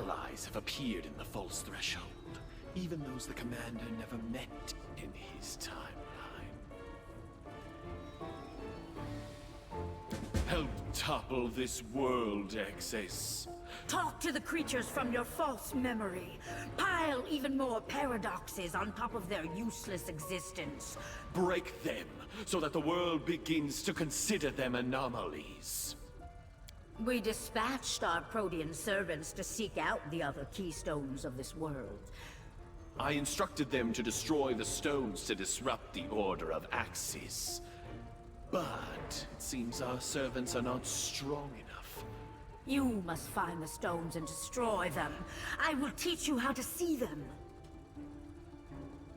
allies have appeared in the false threshold, even those the commander never met in his timeline. Help topple this world, Excess. Talk to the creatures from your false memory. Pile even more paradoxes on top of their useless existence. Break them, so that the world begins to consider them anomalies. We dispatched our Protean servants to seek out the other keystones of this world. I instructed them to destroy the stones to disrupt the Order of Axis. But it seems our servants are not strong enough. You must find the stones and destroy them. I will teach you how to see them.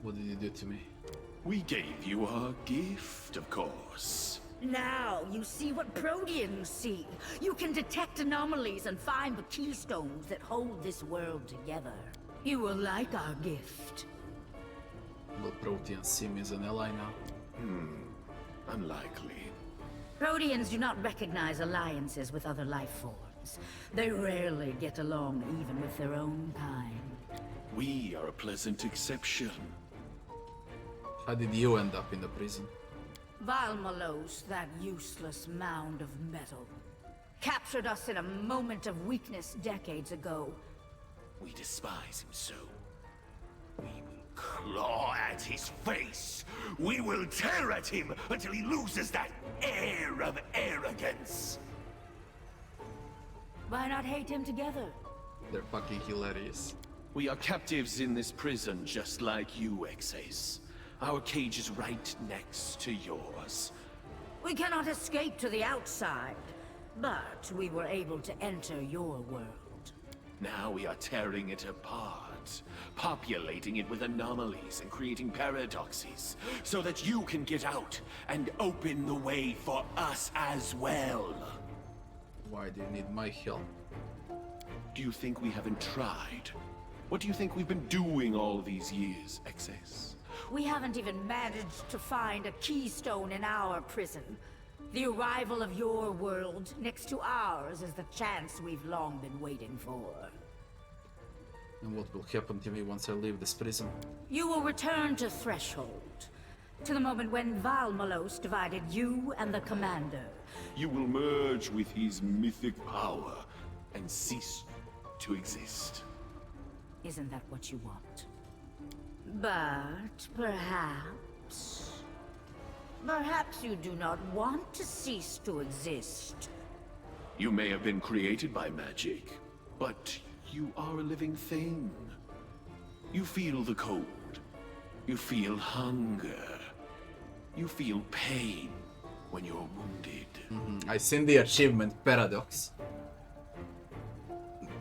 What did you do to me? We gave you our gift, of course. Now you see what Proteans see. You can detect anomalies and find the keystones that hold this world together. You will like our gift. Will Proteans see me as an ally now? Unlikely. Proteans do not recognize alliances with other life forms. They rarely get along even with their own kind. We are a pleasant exception. How did you end up in the prison? Valmallos, that useless mound of metal, captured us in a moment of weakness decades ago. We despise him so. We will claw at his face. We will tear at him until he loses that air of arrogance. Why not hate him together? They're fucking hilarious. We are captives in this prison just like you, Excess. Our cage is right next to yours. We cannot escape to the outside, but we were able to enter your world. Now we are tearing it apart, populating it with anomalies and creating paradoxes, so that you can get out and open the way for us as well. Why do you need my help? Do you think we haven't tried? What do you think we've been doing all these years, Excess? We haven't even managed to find a keystone in our prison. The arrival of your world next to ours is the chance we've long been waiting for. And what will happen to me once I leave this prison? You will return to Threshold, to the moment when Valmallos divided you and the Commander. You will merge with his mythic power and cease to exist. Isn't that what you want? But perhaps you do not want to cease to exist. You may have been created by magic, but you are a living thing. You feel the cold. You feel hunger. You feel pain when you're wounded. I seen the achievement paradox.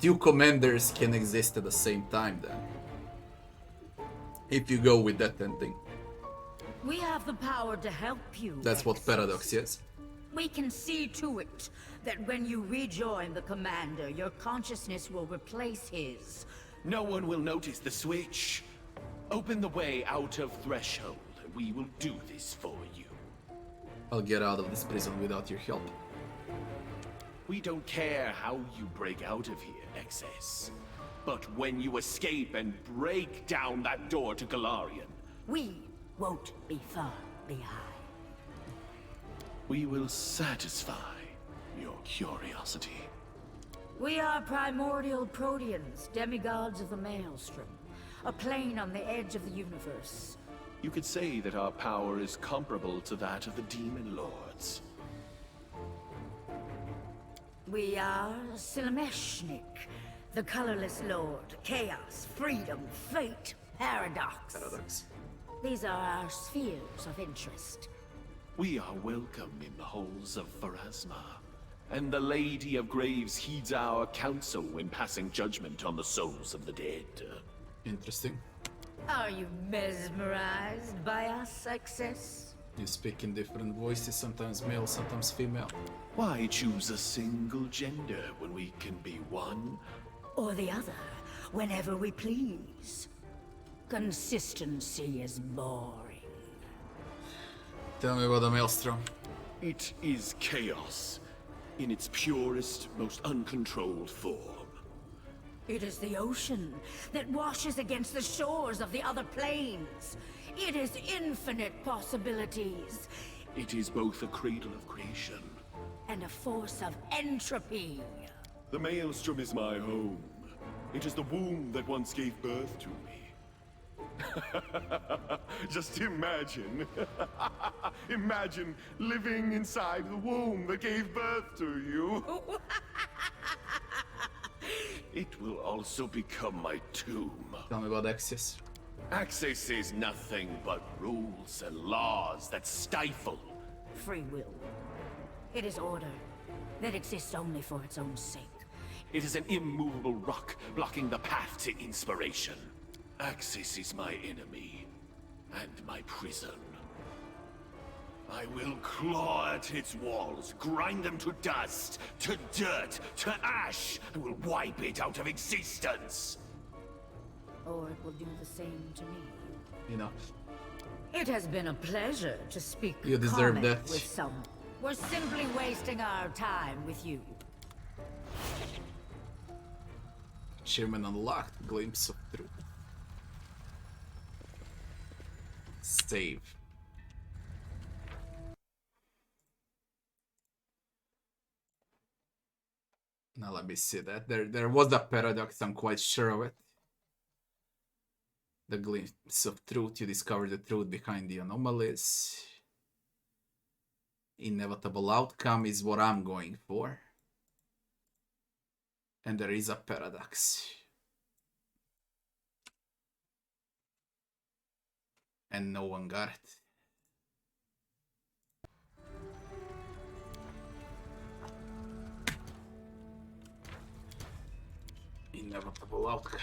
Two commanders can exist at the same time then. If you go with that ending. We have the power to help you. That's what paradox is. We can see to it that when you rejoin the Commander, your consciousness will replace his. No one will notice the switch. Open the way out of Threshold, and we will do this for you. I'll get out of this prison without your help. We don't care how you break out of here, Excess. But when you escape and break down that door to Galarian, We won't be far behind. we will satisfy your curiosity. We are primordial Proteans, demigods of the Maelstrom, a plane on the edge of the universe. You could say that our power is comparable to that of the Demon Lords. We are Silmeshnik, the colorless lord, chaos, freedom, fate, paradox. These are our spheres of interest. We are welcome in the halls of Pharasma, and the Lady of Graves heeds our counsel when passing judgment on the souls of the dead. Interesting. Are you mesmerized by our success? You speak in different voices, sometimes male, sometimes female. Why choose a single gender when we can be one? Or the other, whenever we please. Consistency is boring. Tell me about the Maelstrom. It is chaos, in its purest, most uncontrolled form. It is the ocean that washes against the shores of the other planes. It is infinite possibilities. It is both a cradle of creation. And a force of entropy. The Maelstrom is my home. It is the womb that once gave birth to me. Just imagine. Imagine living inside the womb that gave birth to you. It will also become my tomb. Tell me about Access. Access is nothing but rules and laws that stifle. Free will. It is order that exists only for its own sake. It is an immovable rock blocking the path to inspiration. Access is my enemy and my prison. I will claw at its walls, grind them to dust, to dirt, to ash, and will wipe it out of existence. Or it will do the same to me. You know, It has been a pleasure to speak you deserve comic that. with someone. We're simply wasting our time with you. Achievement unlocked. Glimpse of truth. Save. Now let me see that. There was a paradox, I'm quite sure of it. The glimpse of truth, you discover the truth behind the anomalies. Inevitable outcome is what I'm going for. And there is a paradox. And no one got it. Inevitable outcome.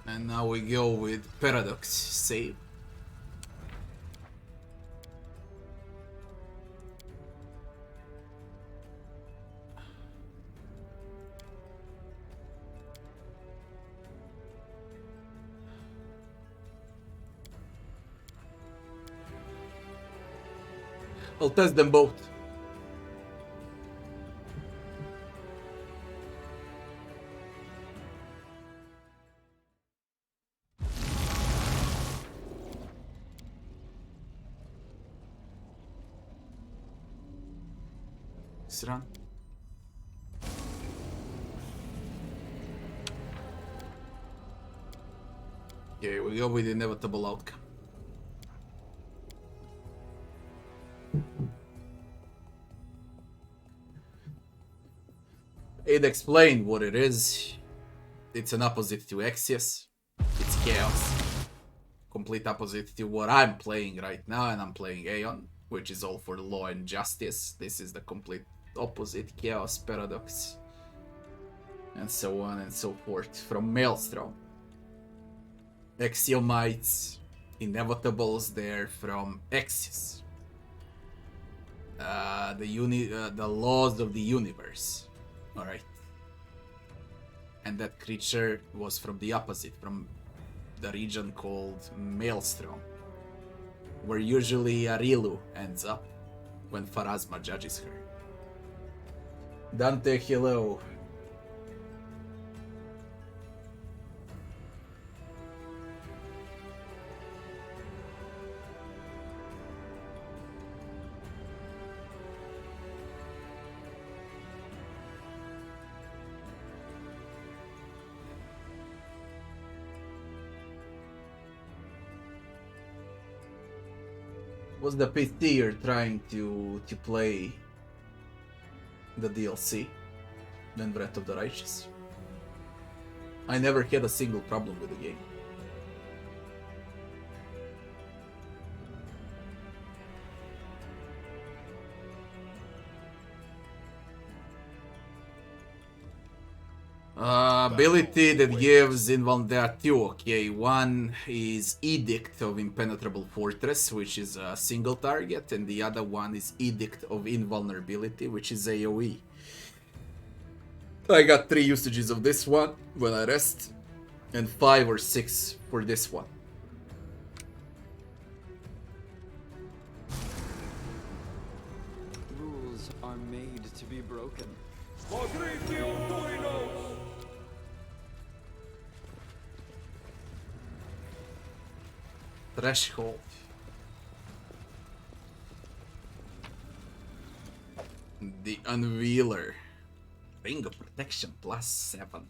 And now we go with paradox. Save. I'll test them both. Let's run. Okay, we go with inevitable outcome. It explained what it is. It's an opposite to Axios. It's chaos. Complete opposite to what I'm playing right now, and I'm playing Aeon, which is all for law and justice. This is the complete opposite, chaos, paradox, and so on and so forth. From Maelstrom. Axiomites, inevitables there from Axios. The laws of the universe. Alright. And that creature was from the opposite, from the region called Maelstrom, where usually Arilu ends up when Pharasma judges her. Dante, hello. Was the PT you're trying to play the DLC than Breath of the Righteous? I never had a single problem with the game. Ability that gives there are two, okay. One is Edict of Impenetrable Fortress, which is a single target, and the other one is Edict of Invulnerability, which is AoE. I got 3 usages of this one when I rest, and 5 or 6 for this one. bonds are made to be broken. Threshold. The Unveiler. Ring of Protection +7.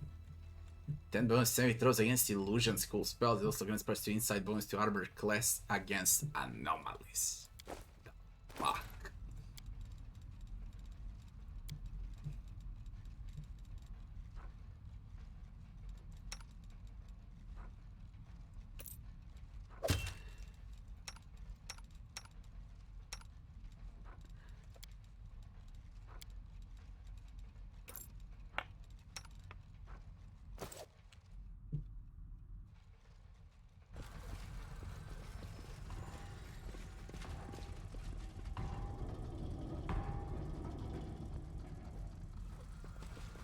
10 bonus saving throws against illusions, cool spells. It also grants +2 insight bonus to armor class against anomalies. The fuck?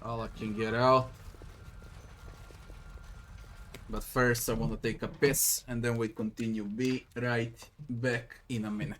All I can get out. But first I want to take a piss and then we continue. Be right back in a minute.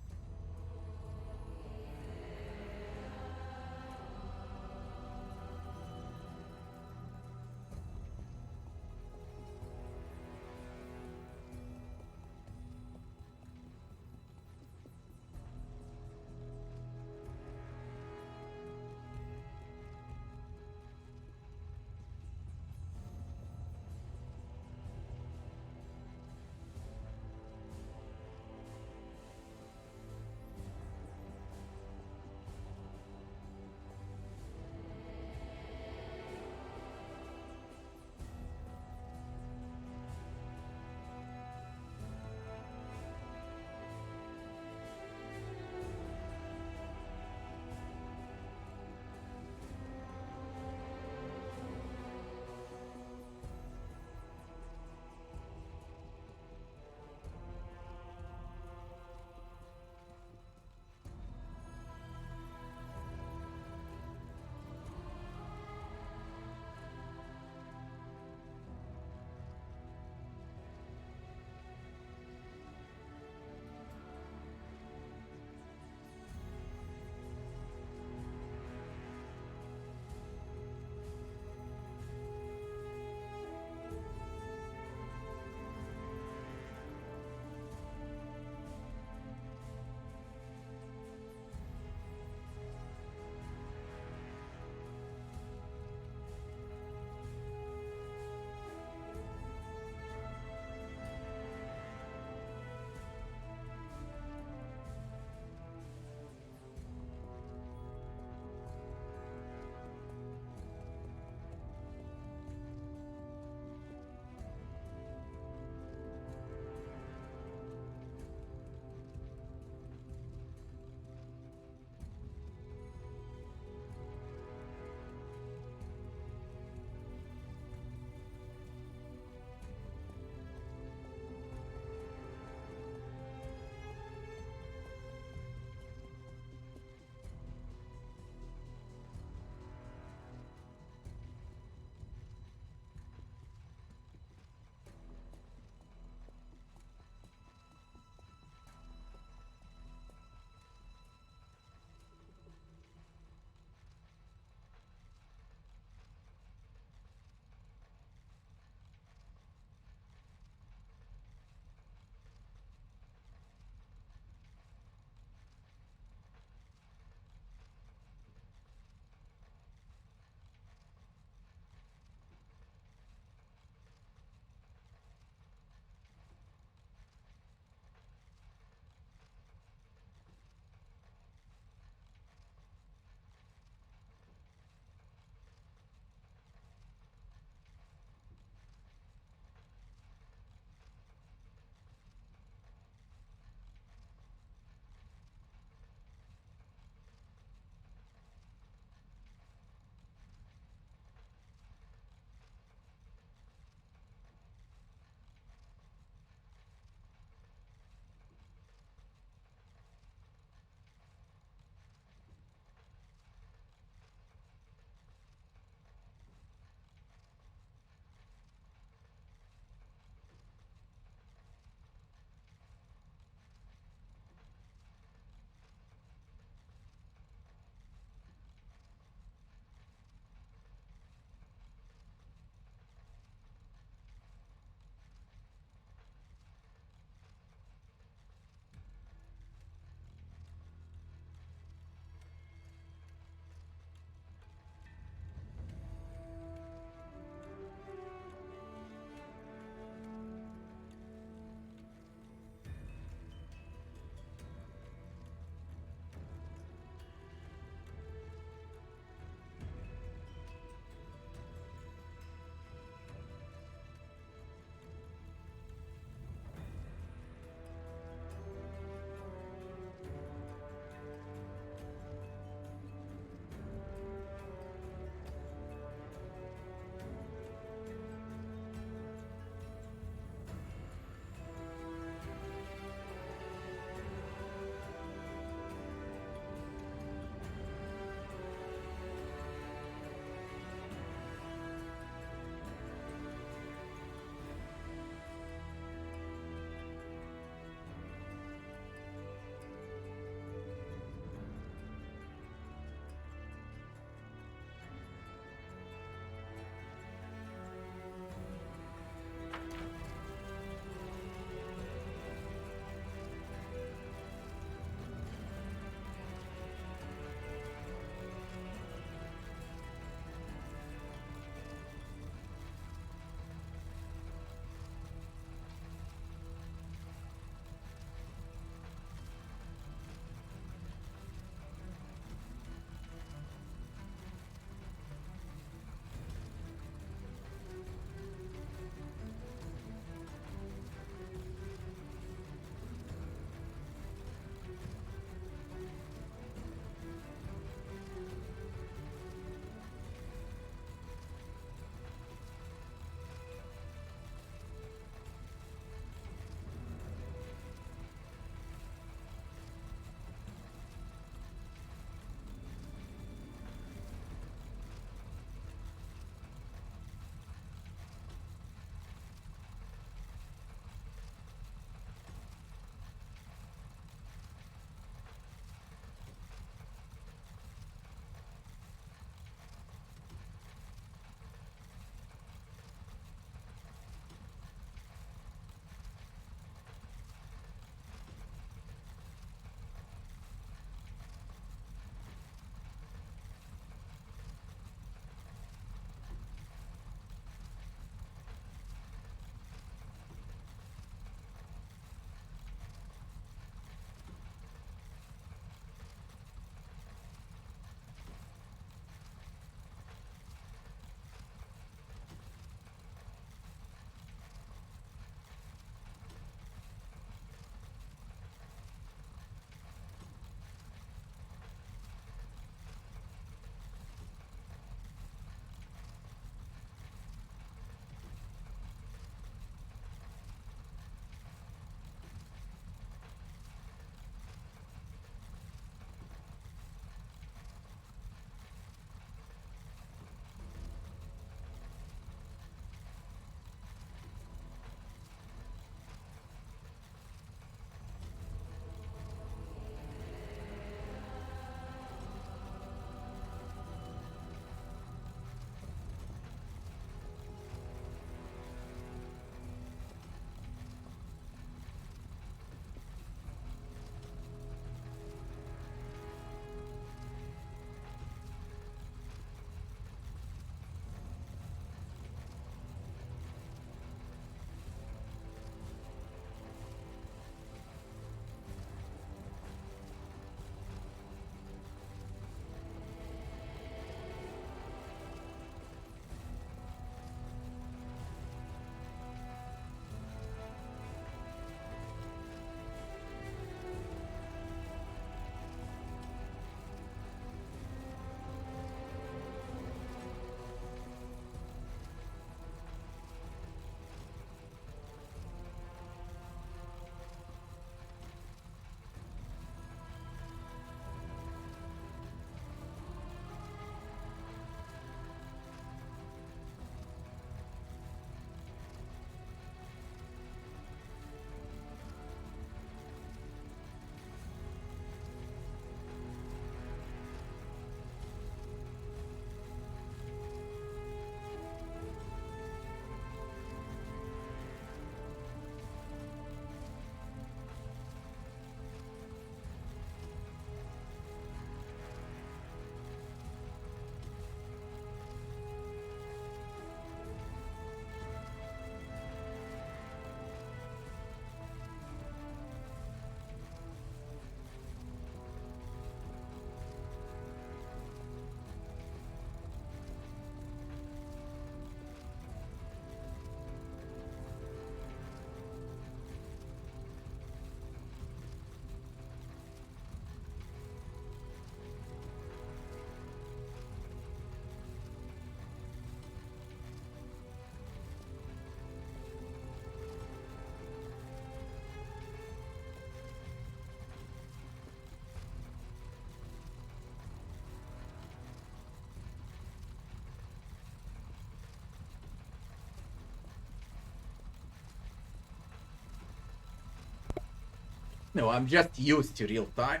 No, I'm just used to real time.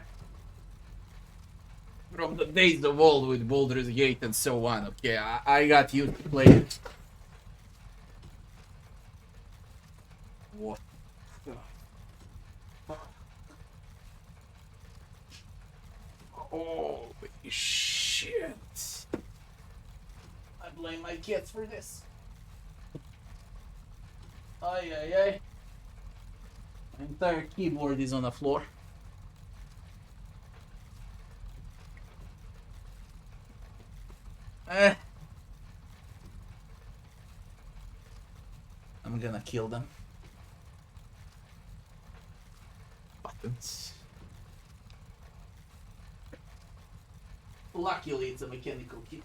From the days of old with Baldur's Gate and so on, okay, I got used to playing. What the fuck? Holy shit. I blame my kids for this. Ay, ay, ay. My entire keyboard is on the floor. I'm gonna kill them. Buttons. Luckily, it's a mechanical key.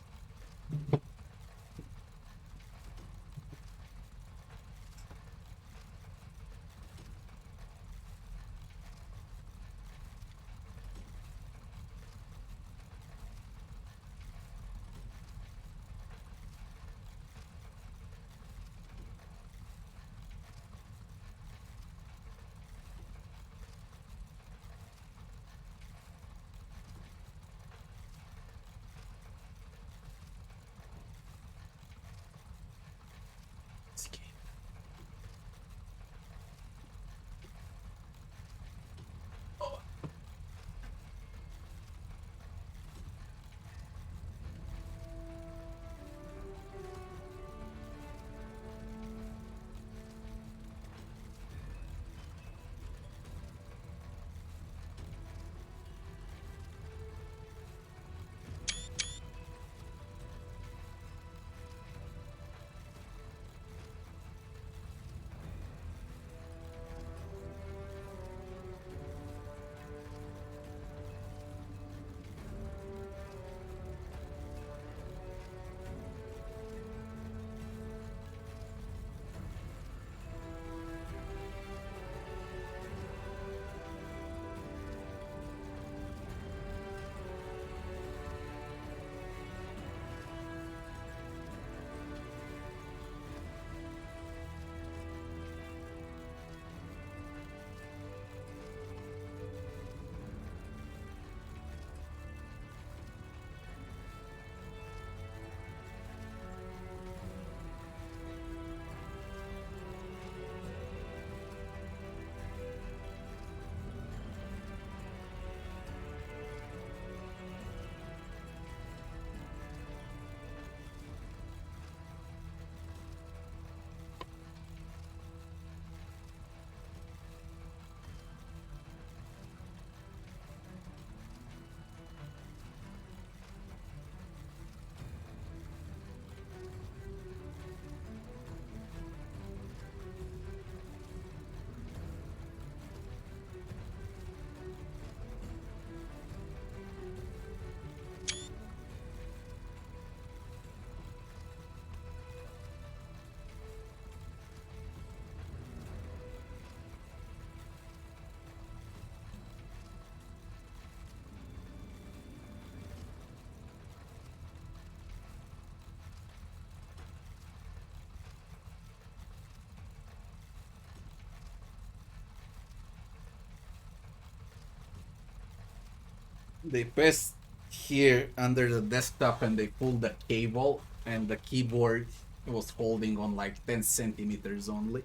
They pressed here under the desktop and they pulled the cable, and the keyboard was holding on like 10 centimeters only.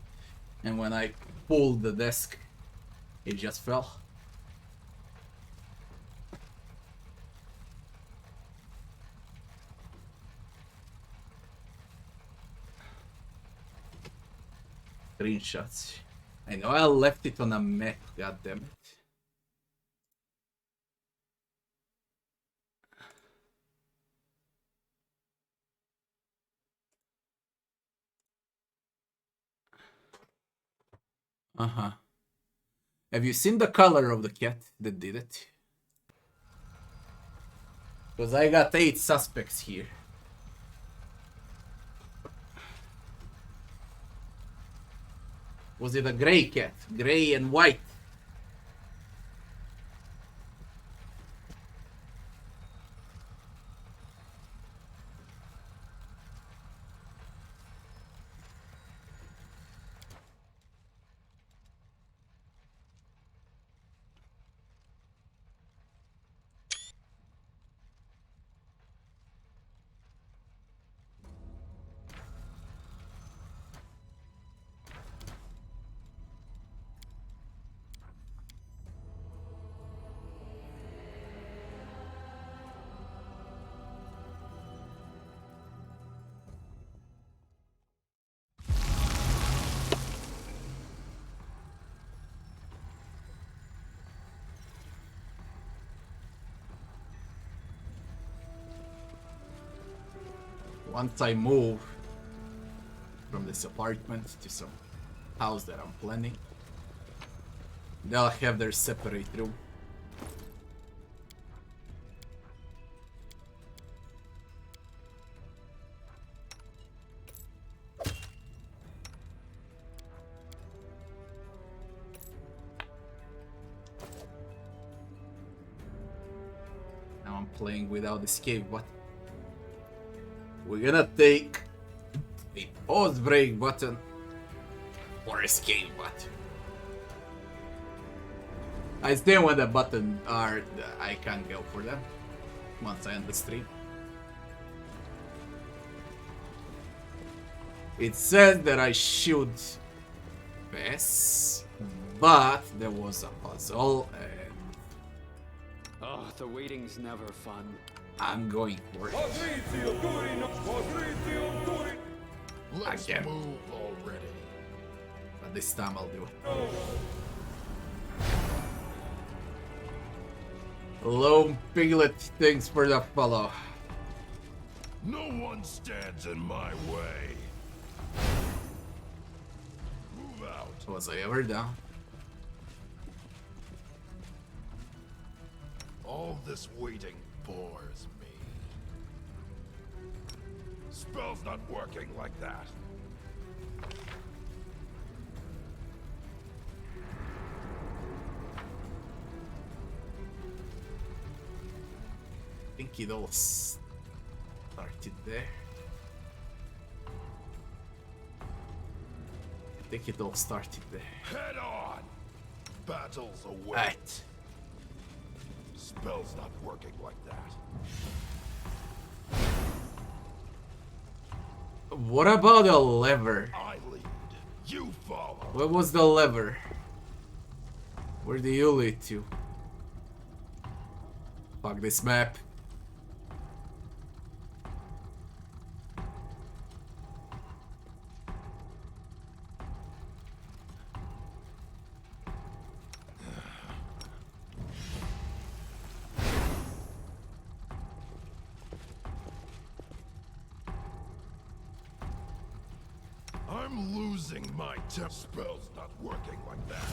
And when I pulled the desk, it just fell. Screenshots. I know I left it on a map, goddammit. Uh-huh. Have you seen the color of the cat that did it? Because I got 8 suspects here. Was it a gray cat? Gray and white? once I move from this apartment to some house that I'm planning, they'll have their separate room. Now I'm playing without escape button. We're gonna take the pause break button or escape button. I still want the button are I can't go for them once I end the stream. It says that I should pass, but there was a puzzle and Oh, the waiting's never fun. I'm going for it. Let's Again. move already. But this time I'll do it. Hello, Piglet. Thanks for the follow. No one stands in my way. Move out. Was I ever down? All this waiting bores me. Spell's not working like that. I think it all started there. I think it all started there. Head on. Battles await. Right. Spell's not working like that. What about the lever? I lead. You follow. What was the lever? Where do you lead to? Fuck this map. I'm losing my temp. Spell's not working like that.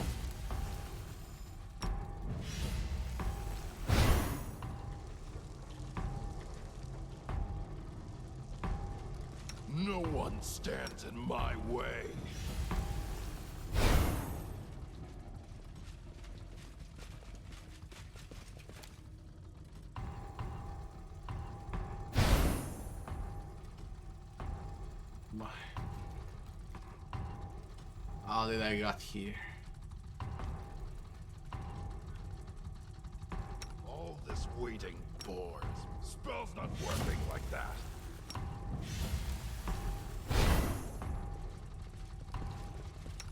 No one stands in my way. How did I got here? All this waiting bores. Spell's not working like that.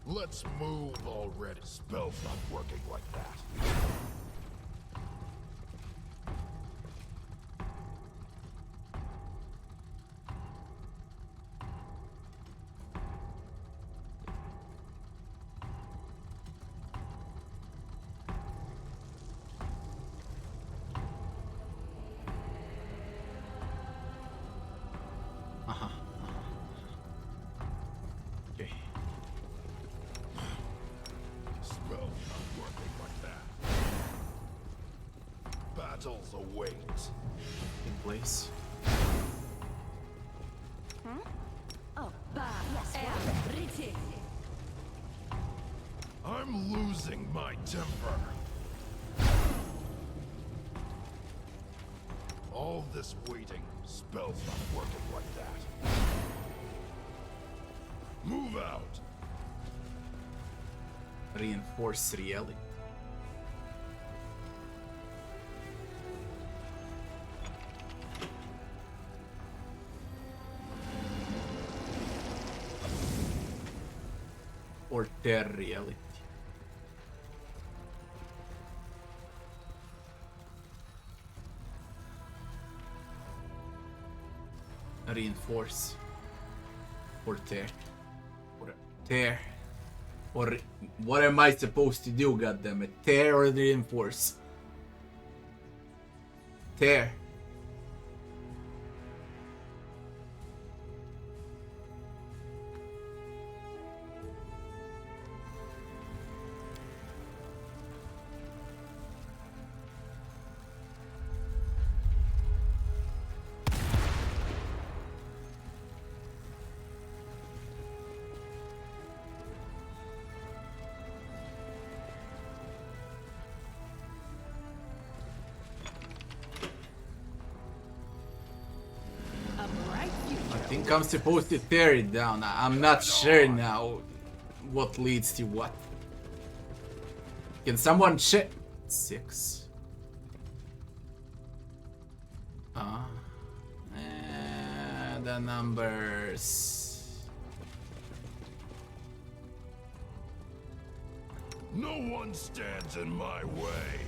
Let's move already. Spell's not working like that. Okay. Spell's not working like that. Battles await. In place. I'm losing my temper. All this waiting. Spell's not working like that. Move out. Reinforce reality. Or tear reality. Reinforce. Or tear. Or tear. Or what am I supposed to do, goddammit? Tear or reinforce? Tear. think I'm supposed to tear it down. I'm not sure now what leads to what. Can someone check? 6. The numbers. No one stands in my way.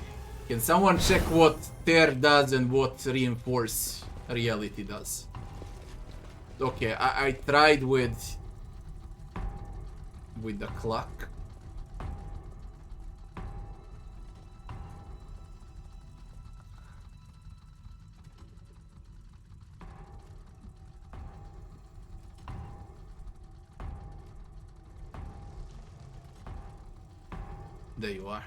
Can someone check what tear does and what reinforce reality does? Okay, I tried with the clock. There you are.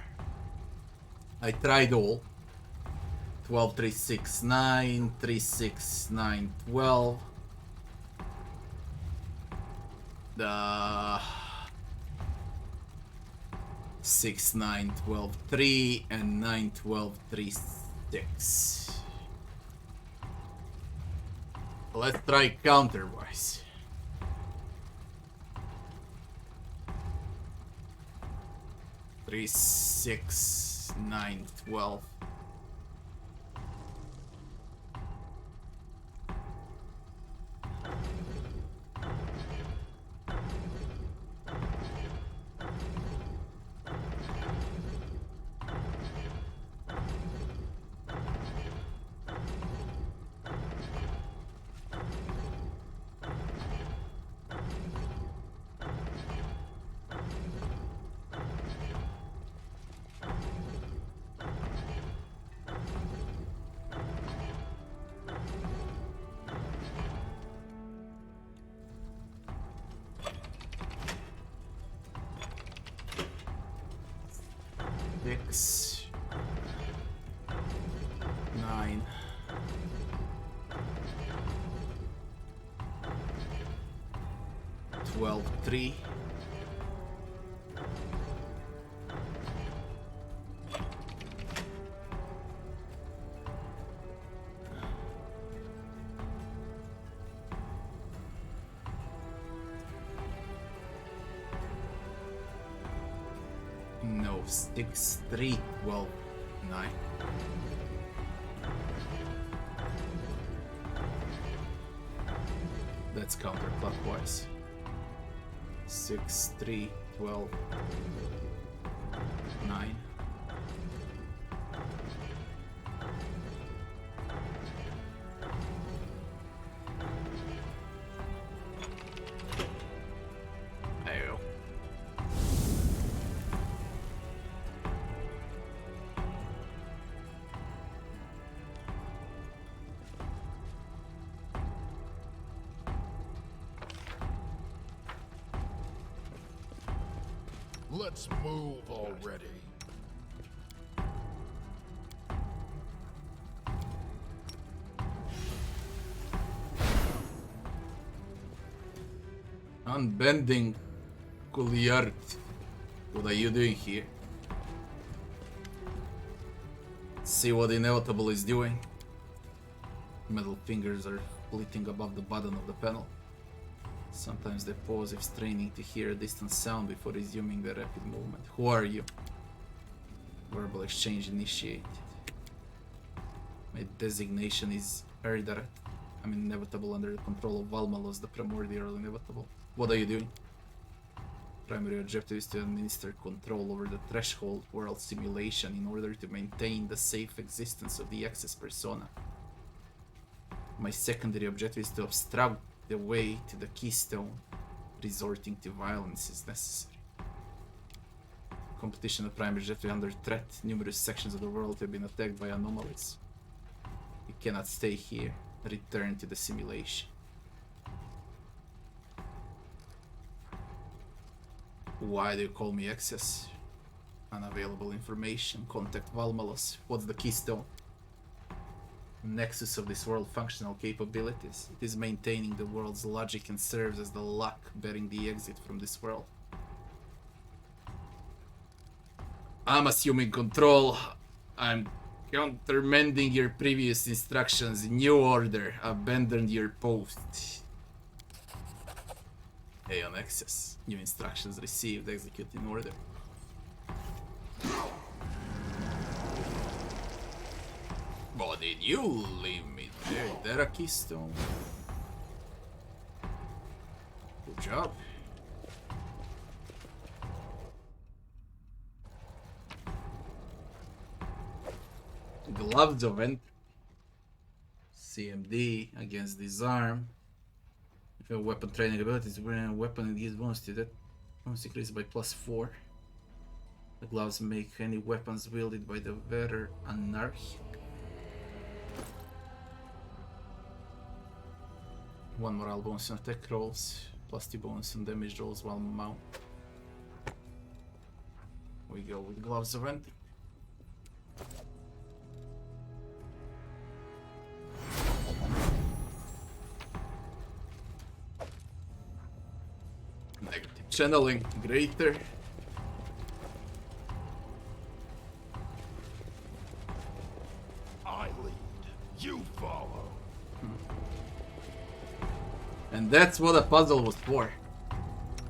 I tried all. 12, 3, 6, 9, 3, 6, 9, 12. The 6, 9, 12, 3, and 9, 12, 3, 6. Let's try counterwise. 3, 6, 9, 12. Six, 9, 12, 3. No, 6, 3, 12, 9. That's counterclockwise. 6, 3, 12, 9. There you go. Let's move already. Unbending Goliath. What are you doing here? See what inevitable is doing. Metal fingers are flitting above the button of the panel. Sometimes they pause if straining to hear a distant sound before resuming their rapid movement. Who are you? Verbal exchange initiated. My designation is Erdaret. I'm inevitable under the control of Valmallos, the primordial inevitable. What are you doing? Primary objective is to administer control over the threshold world simulation in order to maintain the safe existence of the access persona. My secondary objective is to obstruct the way to the keystone. Resorting to violence is necessary. Competition of primary objective under threat. Numerous sections of the world have been attacked by anomalies. You cannot stay here. Return to the simulation. Why do you call me access? Unavailable information. Contact Valmallos. What's the keystone? Nexus of this world functional capabilities. It is maintaining the world's logic and serves as the lock bearing the exit from this world. I'm assuming control. I'm countermanding your previous instructions. New order. Abandon your post. Aeon access. New instructions received. Execute in order. Why did you leave me there? Is there a keystone? Good job. Gloves of Entry. CMD against disarm. If you have weapon training abilities, when a weapon and gives bonus to that, bonus increased by +4. The gloves make any weapons wielded by the wearer anarchic. 1 morale bonus on attack rolls, +2 bonus on damage rolls while mount. We go with gloves of entry. Negative channeling greater. I lead, you follow. And that's what a puzzle was for.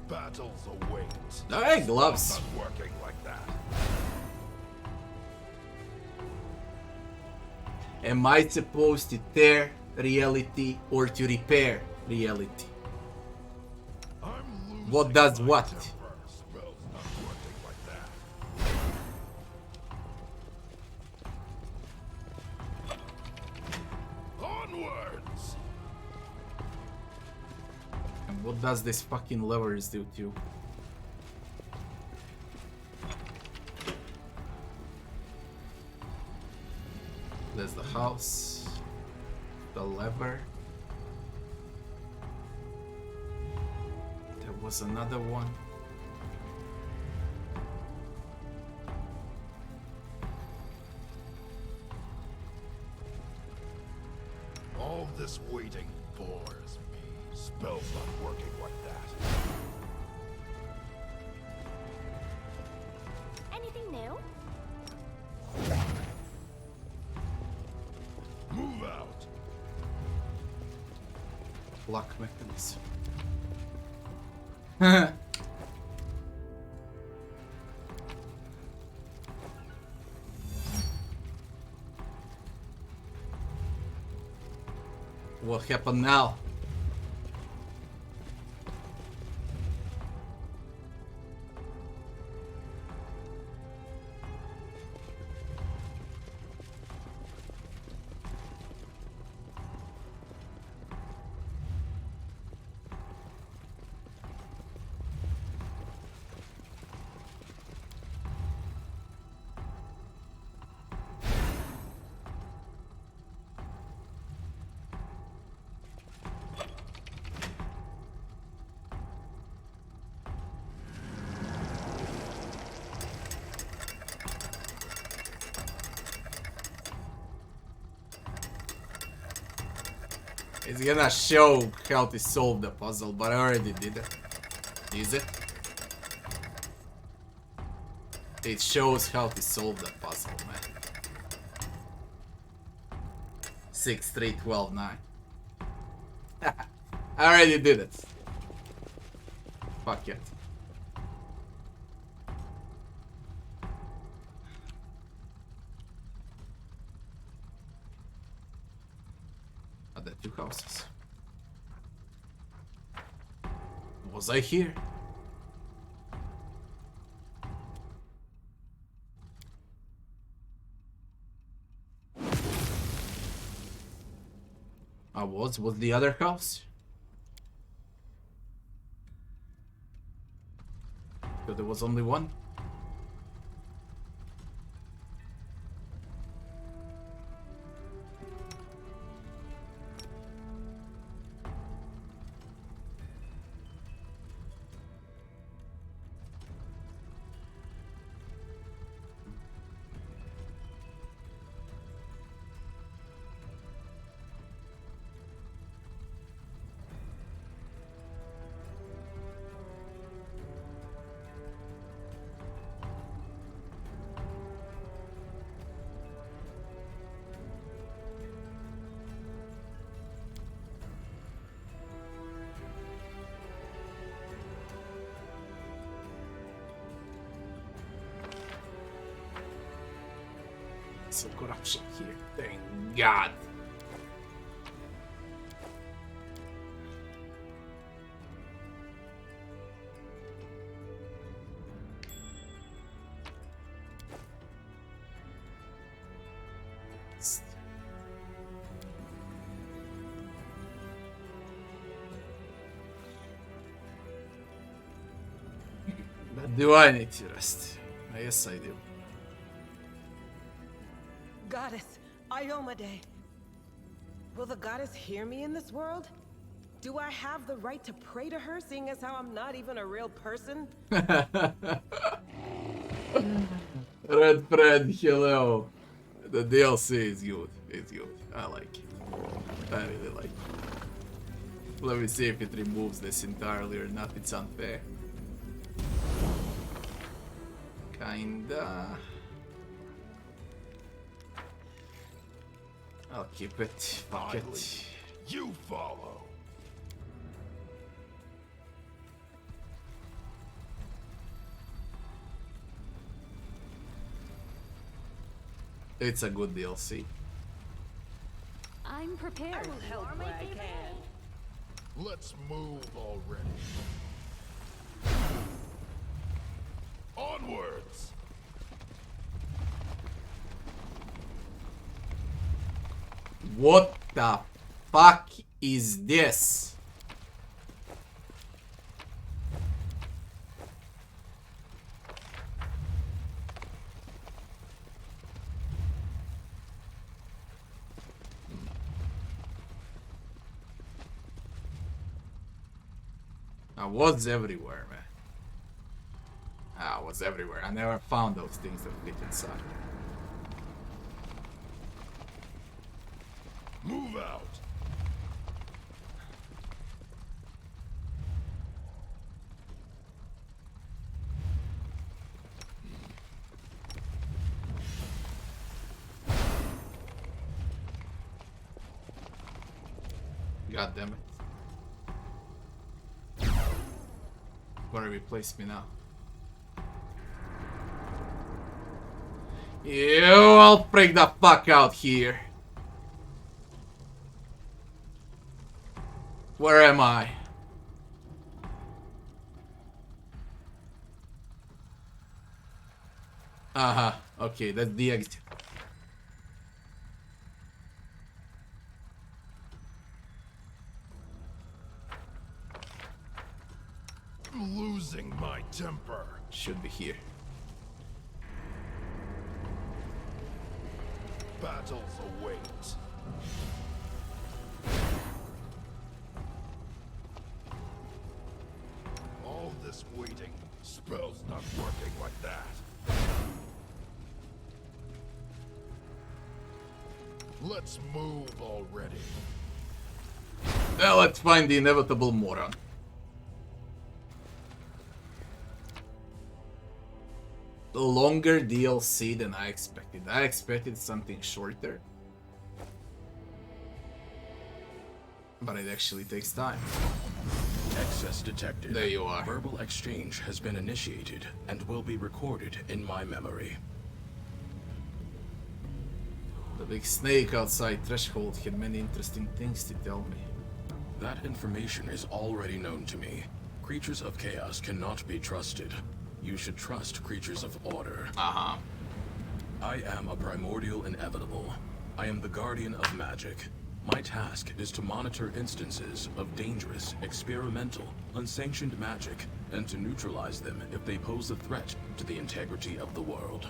Battles await. Hey, gloves. Not working like that. Am I supposed to tear reality or to repair reality? I'm losing What does my what? temper. Spell's not working like that. Onwards! And what does this fucking levers do to you? There's the house, the lever. There was another one. All this waiting bores me. Spell's not working like that. Anything new? Move out. Lock mechanism. What happened now? It's gonna show how to solve the puzzle, but I already did it. Is it? It shows how to solve the puzzle, man. 6, 3, 12, 9. I already did it. Fuck it. Are there 2 houses? Was I here? I was. Was the other house? So there was only one? some corruption here. Thank God. Do I need to rest? Yes, I do. Goddess, Iomade. Will the goddess hear me in this world? Do I have the right to pray to her, seeing as how I'm not even a real person? Red friend, hello. The DLC is good. It's good. I like it. I really like it. Let me see if it removes this entirely or not. It's unfair. Kinda. I'll keep it. Fuck it. You follow. It's a good DLC. I'm prepared. I will help where I can. Let's move already. Onwards! What the fuck is this? I was everywhere, man. I was everywhere. I never found those things that fit inside. Move out! God damn it. Where replace me now? I'll break the fuck out here. Where am I? Okay, that's the exit. I'm losing my temper. Should be here. Battles await. All this waiting. Spell's not working like that. Let's move already. Now let's find the inevitable moron. The longer DLC than I expected. I expected something shorter. But it actually takes time. Access detected. There you are. Verbal exchange has been initiated and will be recorded in my memory. The big snake outside Threshold had many interesting things to tell me. That information is already known to me. Creatures of chaos cannot be trusted. You should trust creatures of order. Uh-huh. I am a primordial inevitable. I am the guardian of magic. My task is to monitor instances of dangerous, experimental, unsanctioned magic, and to neutralize them if they pose a threat to the integrity of the world.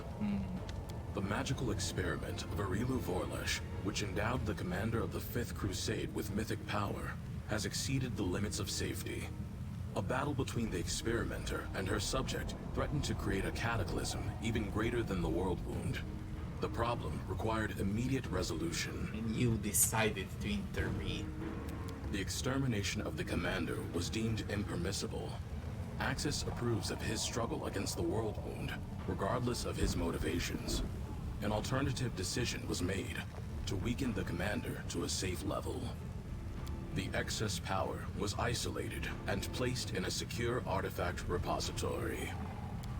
The magical experiment of Arilu Vorlesh, which endowed the commander of the Fifth Crusade with mythic power, has exceeded the limits of safety. A battle between the experimenter and her subject threatened to create a cataclysm even greater than the Worldwound. The problem required immediate resolution. And you decided to intervene. The extermination of the commander was deemed impermissible. Axis approves of his struggle against the Worldwound, regardless of his motivations. An alternative decision was made to weaken the commander to a safe level. The excess power was isolated and placed in a secure artifact repository.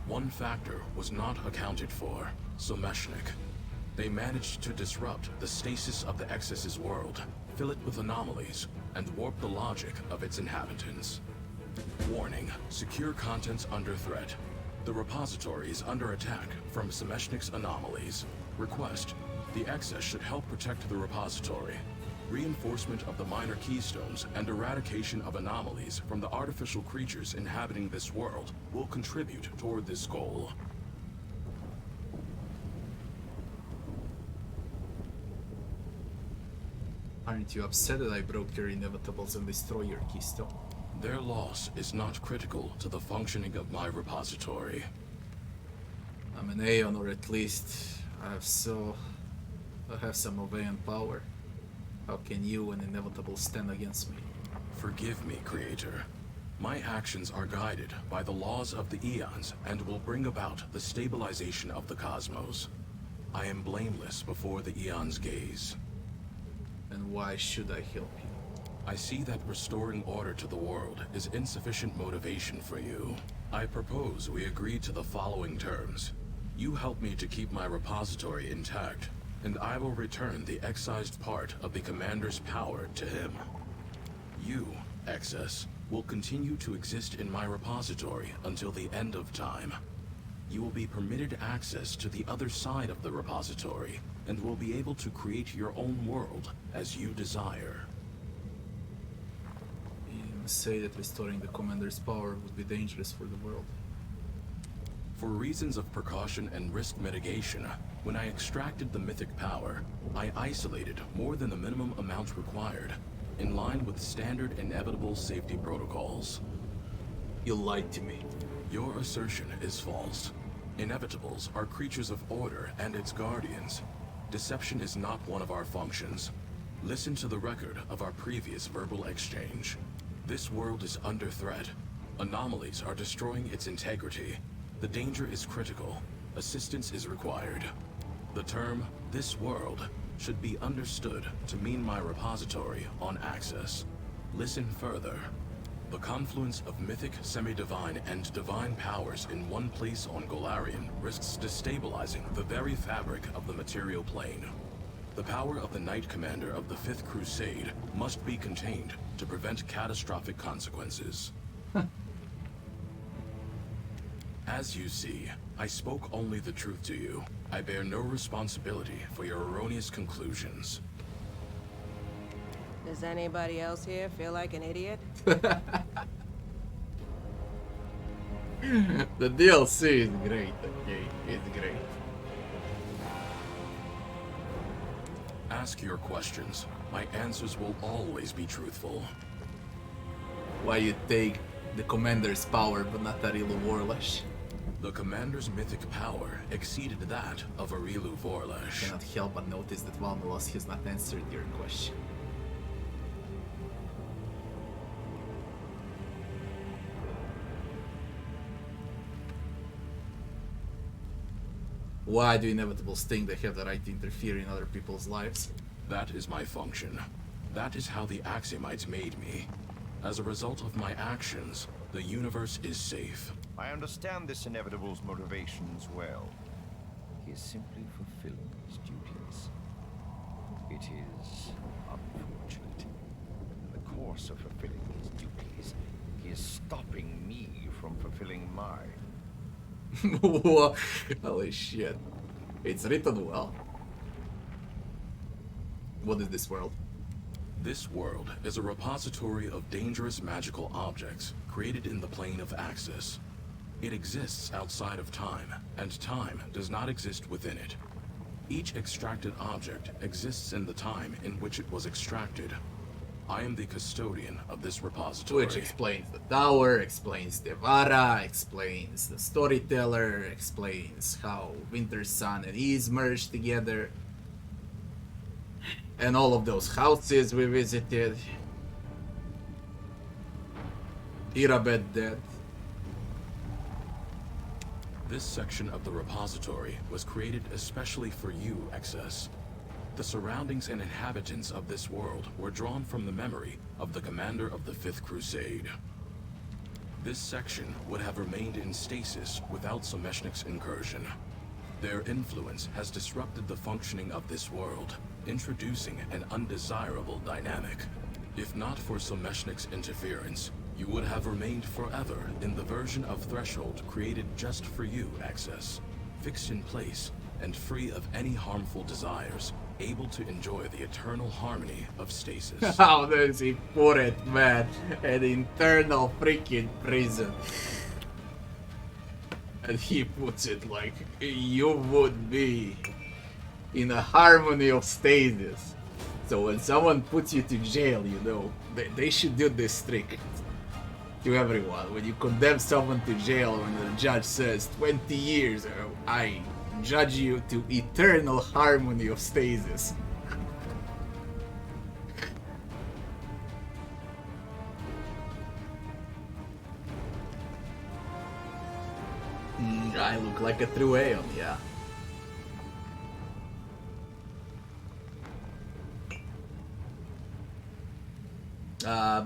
One factor was not accounted for, Someshnik. They managed to disrupt the stasis of the Excess's world, fill it with anomalies, and warp the logic of its inhabitants. Warning, secure contents under threat. The repository is under attack from Semeshnik's anomalies. Request, the Excess should help protect the repository. Reinforcement of the minor keystones and eradication of anomalies from the artificial creatures inhabiting this world will contribute toward this goal. Aren't you upset that I broke your inevitables and destroy your keystone? Their loss is not critical to the functioning of my repository. I'm an Aeon, or at least I have some Aeon power. How can you, an inevitable, stand against me? Forgive me, Creator. My actions are guided by the laws of the Eons and will bring about the stabilization of the cosmos. I am blameless before the Eons' gaze. And why should I help you? I see that restoring order to the world is insufficient motivation for you. I propose we agree to the following terms. You help me to keep my repository intact, and I will return the excised part of the Commander's power to him. You, Excess, will continue to exist in my repository until the end of time. You will be permitted access to the other side of the repository, and will be able to create your own world as you desire. You say that restoring the Commander's power would be dangerous for the world. For reasons of precaution and risk mitigation, when I extracted the mythic power, I isolated more than the minimum amount required, in line with standard inevitable safety protocols. You lied to me. Your assertion is false. Inevitables are creatures of order and its guardians. Deception is not one of our functions. Listen to the record of our previous verbal exchange. This world is under threat. Anomalies are destroying its integrity. The danger is critical. Assistance is required. The term, this world, should be understood to mean my repository on Access. Listen further. The confluence of mythic, semi-divine, and divine powers in one place on Golarion risks destabilizing the very fabric of the material plane. The power of the Knight Commander of the Fifth Crusade must be contained to prevent catastrophic consequences. As you see, I spoke only the truth to you. I bear no responsibility for your erroneous conclusions. Does anybody else here feel like an idiot? The DLC is great, okay? It's great. Ask your questions. My answers will always be truthful. Why you take the Commander's power but not Arilu Vorlash? The Commander's mythic power exceeded that of Arilu Vorlash. Cannot help but notice that Valmallos has not answered your question. Why do Inevitables think they have the right to interfere in other people's lives? That is my function. That is how the Axiomites made me. As a result of my actions, the universe is safe. I understand this Inevitable's motivations well. He is simply fulfilling his duties. It is unfortunate. In the course of fulfilling his duties, he is stopping me from fulfilling mine. Holy shit. It's written well. What is this world? This world is a repository of dangerous magical objects created in the plane of Axis. It exists outside of time, and time does not exist within it. Each extracted object exists in the time in which it was extracted. I am the custodian of this repository. Which explains the tower, explains Devara, explains the storyteller, explains how Winter Sun and Ys merged together. And all of those houses we visited. Irabed dead. This section of the repository was created especially for you, Excess. The surroundings and inhabitants of this world were drawn from the memory of the commander of the Fifth Crusade. This section would have remained in stasis without Semeshnik's incursion. Their influence has disrupted the functioning of this world, introducing an undesirable dynamic. If not for Someshnik's interference, you would have remained forever in the version of Threshold created just for you, Access. Fixed in place, and free of any harmful desires, able to enjoy the eternal harmony of stasis. How does he put it, man? An internal freaking prison. And he puts it like, you would be in a harmony of stasis. So when someone puts you to jail, you know, they should do this trick to everyone. When you condemn someone to jail, when the judge says 20 years, I judge you to eternal harmony of stasis. I look like a true Aeon, yeah.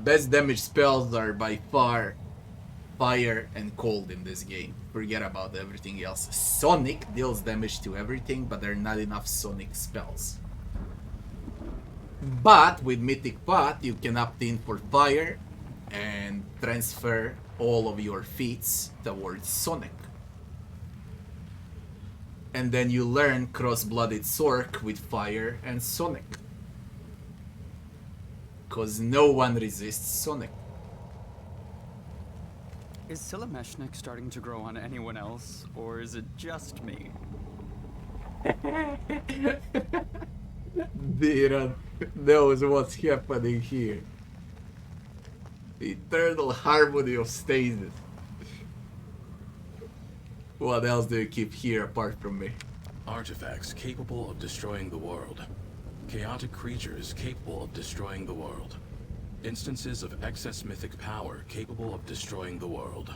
Best damage spells are by far fire and cold in this game. Forget about everything else. Sonic deals damage to everything, but there are not enough Sonic spells. But with Mythic Path, you can opt in for fire and transfer all of your feats towards Sonic. And then you learn Cross-Blooded Sork with fire and Sonic. Cause no one resists Sonic. Is Silameshnik starting to grow on anyone else, or is it just me? Diran knows what's happening here. The eternal harmony of stasis. What else do you keep here apart from me? Artifacts capable of destroying the world. Chaotic creatures capable of destroying the world. Instances of excess mythic power capable of destroying the world.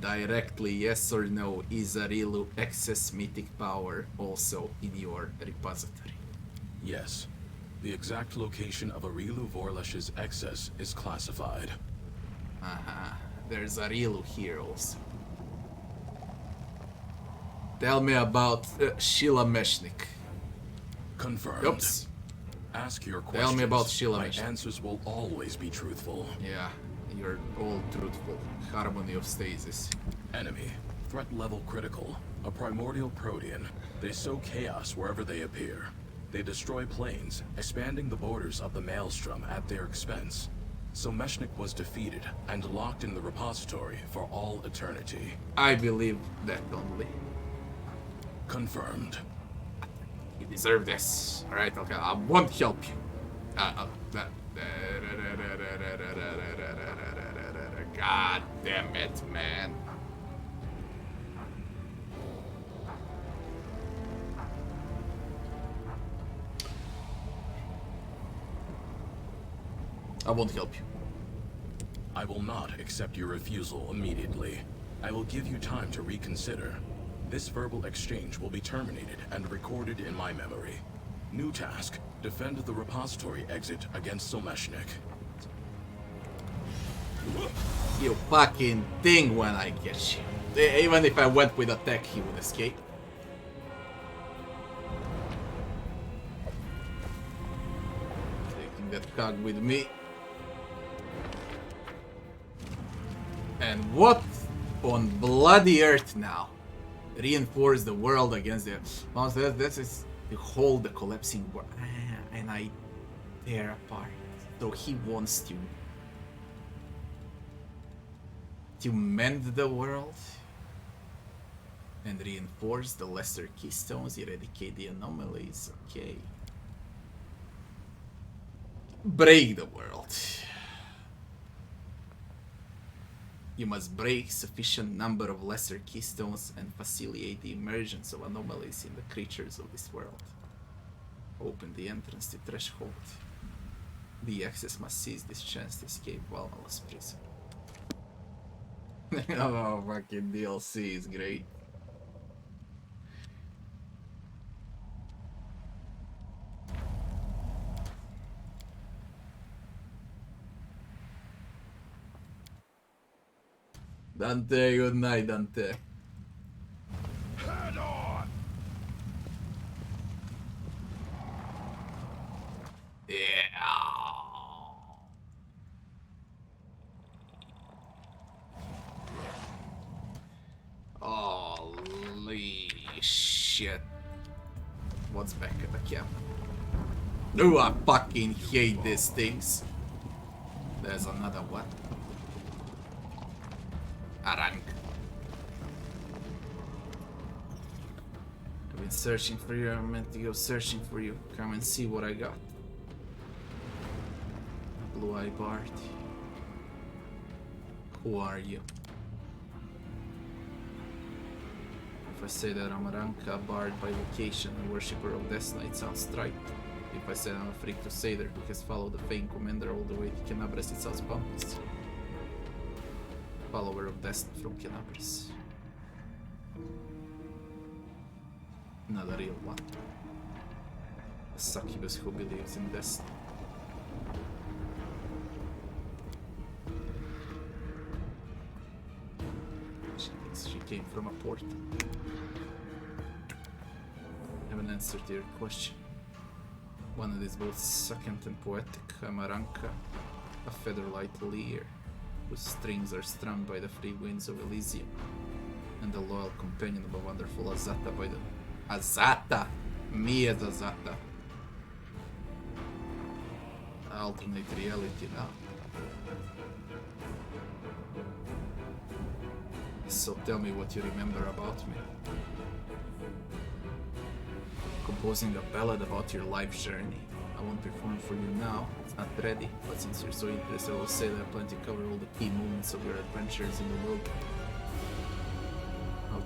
Directly, yes or no, is Arilu excess mythic power also in your repository? Yes. The exact location of Arilu Vorlesh's excess is classified. There's Arilu here also. Tell me about Shilameshnik. Confirmed. Oops. Ask your questions. Tell me about My Shilameshnik. answers will always be truthful. Yeah, you're all truthful. Harmony of stasis. Enemy. Threat level critical. A primordial protean. They sow chaos wherever they appear. They destroy planes, expanding the borders of the Maelstrom at their expense. Someshnik was defeated and locked in the repository for all eternity. I believe that only. Confirmed. You deserve this. Alright, okay, I won't help you. God damn it, man. I won't help you. I will not accept your refusal immediately. I will give you time to reconsider. This verbal exchange will be terminated and recorded in my memory. New task. Defend the repository exit against Someshnik. You fucking thing when I get you. Even if I went with attack, he would escape. Taking that cog with me. And what on bloody earth now? Reinforce the world against the monster. This is to hold the collapsing world. And I tear apart. So he wants to mend the world and reinforce the lesser keystones, eradicate the anomalies. Okay. Break the world. You must break sufficient number of lesser keystones and facilitate the emergence of anomalies in the creatures of this world. Open the entrance to Threshold. The access must seize this chance to escape Valmallos prison. Oh, fucking DLC is great. Dante, good night, Dante. Head on! shit. What's back at the camp? Oh, I fucking hate these things. There's another one. Arang. I've been searching for you. I'm meant to go searching for you. Come and see what I got. Blue-Eye Bard. Who are you? If I say that I'm a Ranka Bard by vocation and worshipper of Desna, it sounds trite. If I say I'm a Free Crusader who has followed the famed commander all the way to Kenabres, it sounds pompous. Follower of Desna from Kenabres. Not a real one. A succubus who believes in Desna. She thinks she came from a port. I have an answer to your question. One that is both succulent and poetic. I'm a Ranka, a featherlight Lear, whose strings are strummed by the free winds of Elysium, and the loyal companion of a wonderful Azata by the... Azata! Me as Azata! Alternate reality now. So tell me what you remember about me. Composing a ballad about your life journey. I won't perform for you now, it's not ready, but since you're so interested, I will say that I plan to cover all the key moments of your adventures in the world. I'll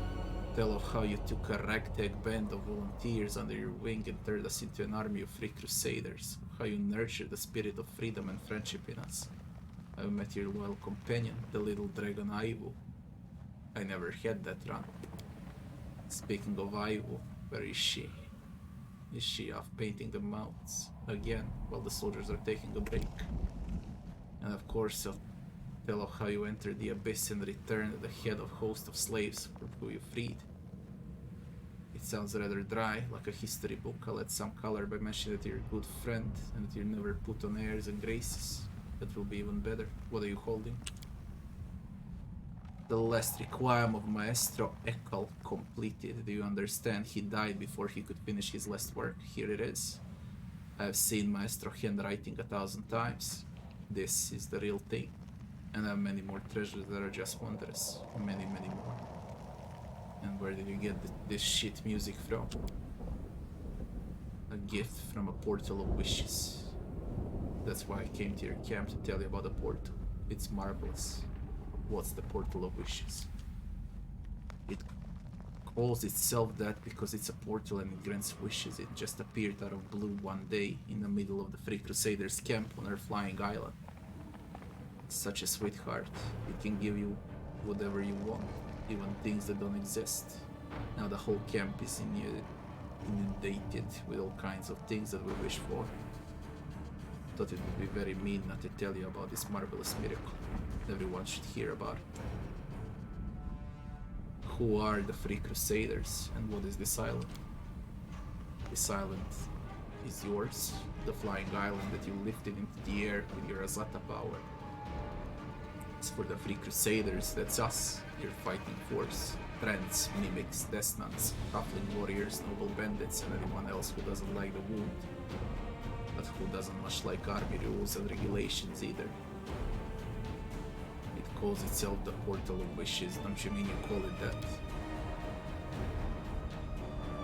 tell of how you took a ragtag band of volunteers under your wing and turned us into an army of free crusaders, how you nurtured the spirit of freedom and friendship in us. I met your loyal companion, the little dragon Aivu. I never had that run. Speaking of Aivu, where is she? Is she off painting the mounts again while the soldiers are taking a break? And of course I'll tell of how you entered the abyss and returned at the head of a host of slaves from who you freed. It sounds rather dry, like a history book. I'll add some color by mentioning that you're a good friend and that you never put on airs and graces. That will be even better. What are you holding? The last requiem of Maestro Ekal completed. Do you understand? He died before he could finish his last work. Here it is. I have seen Maestro handwriting 1,000 times. This is the real thing. And I have many more treasures that are just wondrous. Many, many more. And where did you get this shit music from? A gift from a portal of wishes. That's why I came to your camp to tell you about the portal. It's marvelous. What's the portal of wishes? It calls itself that because it's a portal and it grants wishes. It just appeared out of blue one day in the middle of the Free Crusaders camp on our flying island. Such a sweetheart. It can give you whatever you want, even things that don't exist. Now the whole camp is inundated with all kinds of things that we wish for. Thought it would be very mean not to tell you about this marvelous miracle. Everyone should hear about it. Who are the Free Crusaders and what is this island? This island is yours, the flying island that you lifted into the air with your Azata power. It's for the Free Crusaders, that's us, your fighting force. Friends, mimics, Desnans, halfling warriors, noble bandits, and anyone else who doesn't like the wound. But who doesn't much like army rules and regulations either. It calls itself the Portal of Wishes, don't you mean you call it that?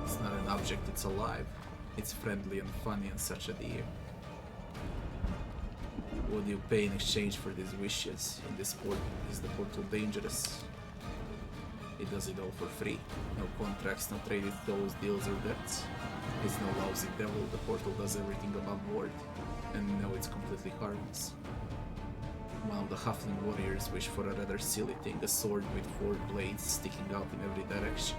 It's not an object, it's alive. It's friendly and funny and such a dear. What do you pay in exchange for these wishes? In this port, is the portal dangerous? It does it all for free. No contracts, no traded tolls, deals or debts. It's no lousy devil, the portal does everything above board. And no, it's completely harmless. One of the halfling warriors wished for a rather silly thing, a sword with 4 blades sticking out in every direction.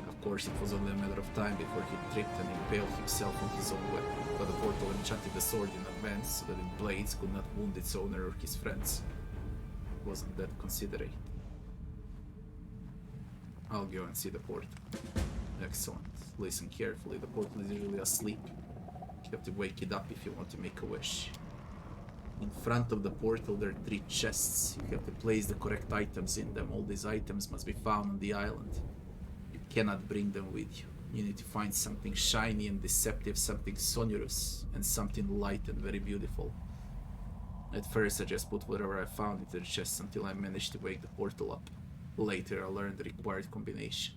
Of course, it was only a matter of time before he tripped and impaled himself on his own weapon, but the portal enchanted the sword in advance so that its blades could not wound its owner or his friends. Wasn't that considerate? I'll go and see the portal. Excellent. Listen carefully, the portal is usually asleep. You have to wake it up if you want to make a wish. In front of the portal there are 3 chests. You have to place the correct items in them. All these items must be found on the island. You cannot bring them with you. You need to find something shiny and deceptive, something sonorous, and something light and very beautiful. At first I just put whatever I found into the chest until I managed to wake the portal up. Later I learned the required combination.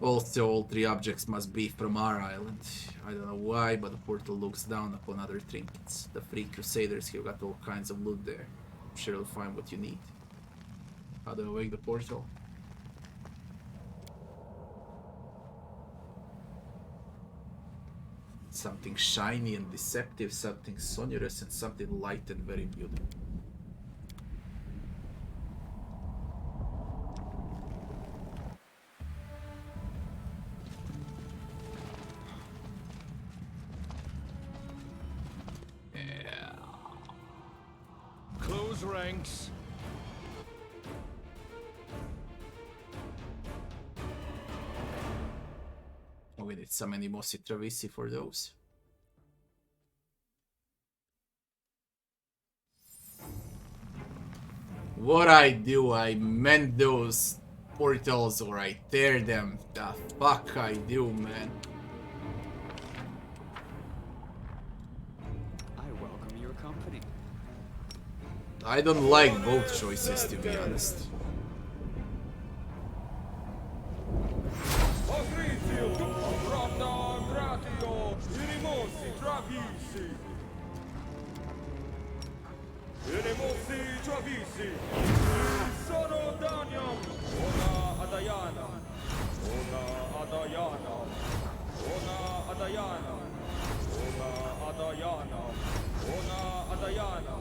Also, all 3 objects must be from our island. I don't know why, but the portal looks down upon other trinkets. The free crusaders have got all kinds of loot there. I'm sure you'll find what you need. How do I wake the portal? Something shiny and deceptive, something sonorous, and something light and very beautiful. Close ranks. Oh, we need some Animosi Travisi for those. What I do, I mend those portals or I tear them. The fuck I do, man. I welcome your company. I don't like both choices, to be honest. Sono Daniel. Ona Adayana. Ona Adayana. Ona Adayana. Ona Adayana. Ona Adayana.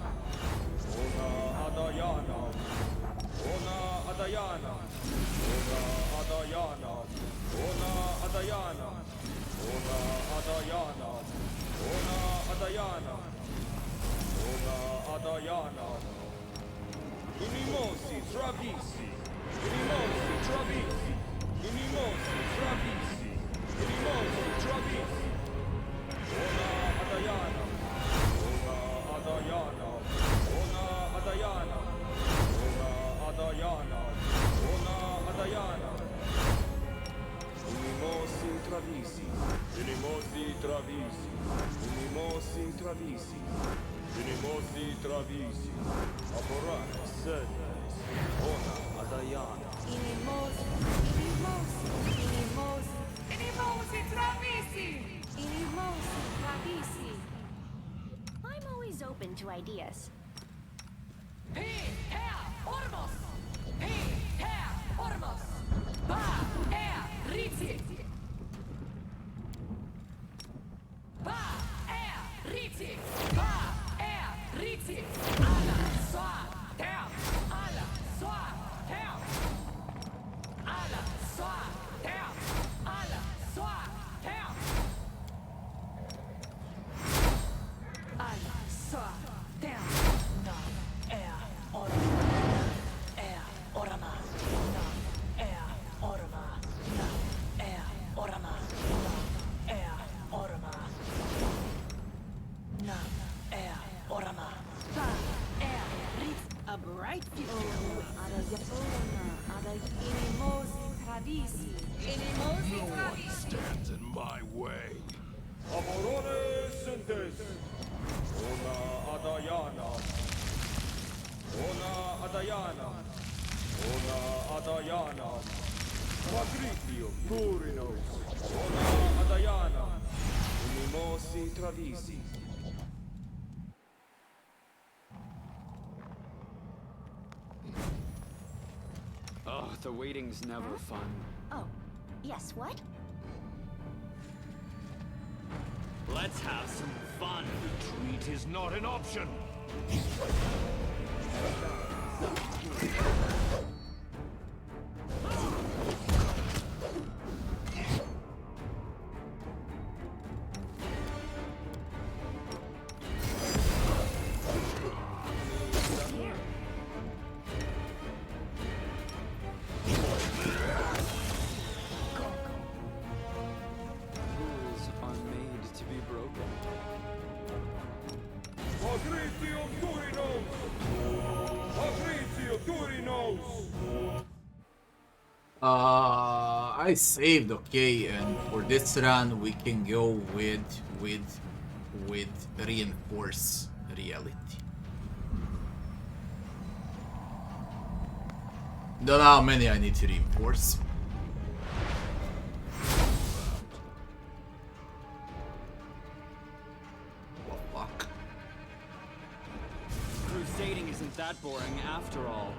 Ona Adayana. Ona Adayana. Ona Adayana. Ona Adayana. Ona Adayana. Ona Adayana. Ona Adayana. Inimosi Travisi. Inimosi Travisi. Inimosi Travisi. Inimosi Travisi. Ona Adayana. Ona Adayana. Ona Adayana. Ona Adayana. Ona Adayana. Inimosi Travisi. Inimosi Travisi. Inimosi Travisi. Inimosi Travisi. Aporana Sednes. Ona Adayana. Inimosi Travisi! Inimosi Travisi! I'm always open to ideas. Ormos! Ormos! Ba! Ritzi! Ba! Ritzi! Ba! Ritzi! Alla! Swa! Term! Alla! Swa! Term! Alla! Swa! Term! Alla! Swa! Term! Alla! Swa! Term! No! Orma! Orma! No! Orma! No! Orma! No! Orma! No! Orma! Ba! Ritz! A bright future. Inimosi Travisi! Inimosi Travisi! Stands in my way. Amorone Sintes. Ona Adayana. Ona Adayana. Ona Adayana. Magritio Turinos. Ona Adayana. Inimosi Travisi. Oh, the waiting's never fun. Oh, yes, what? Let's have some fun. Retreat is not an option. Rules are made to be broken. Magritio Turinos. Magritio Turinos. I saved, okay, and for this run we can go with reinforce reality. Don't know how many I need to reinforce. Well, fuck. Crusading isn't that boring after all.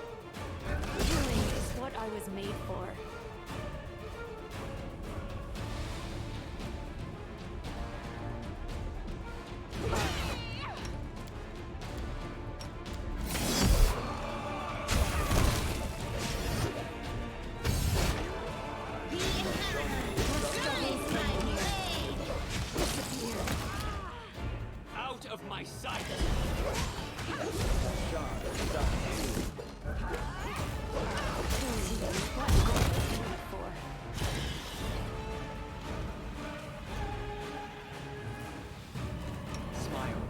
Healing is what I was made for. Out of my sight! Healing is what I was made for. Smile.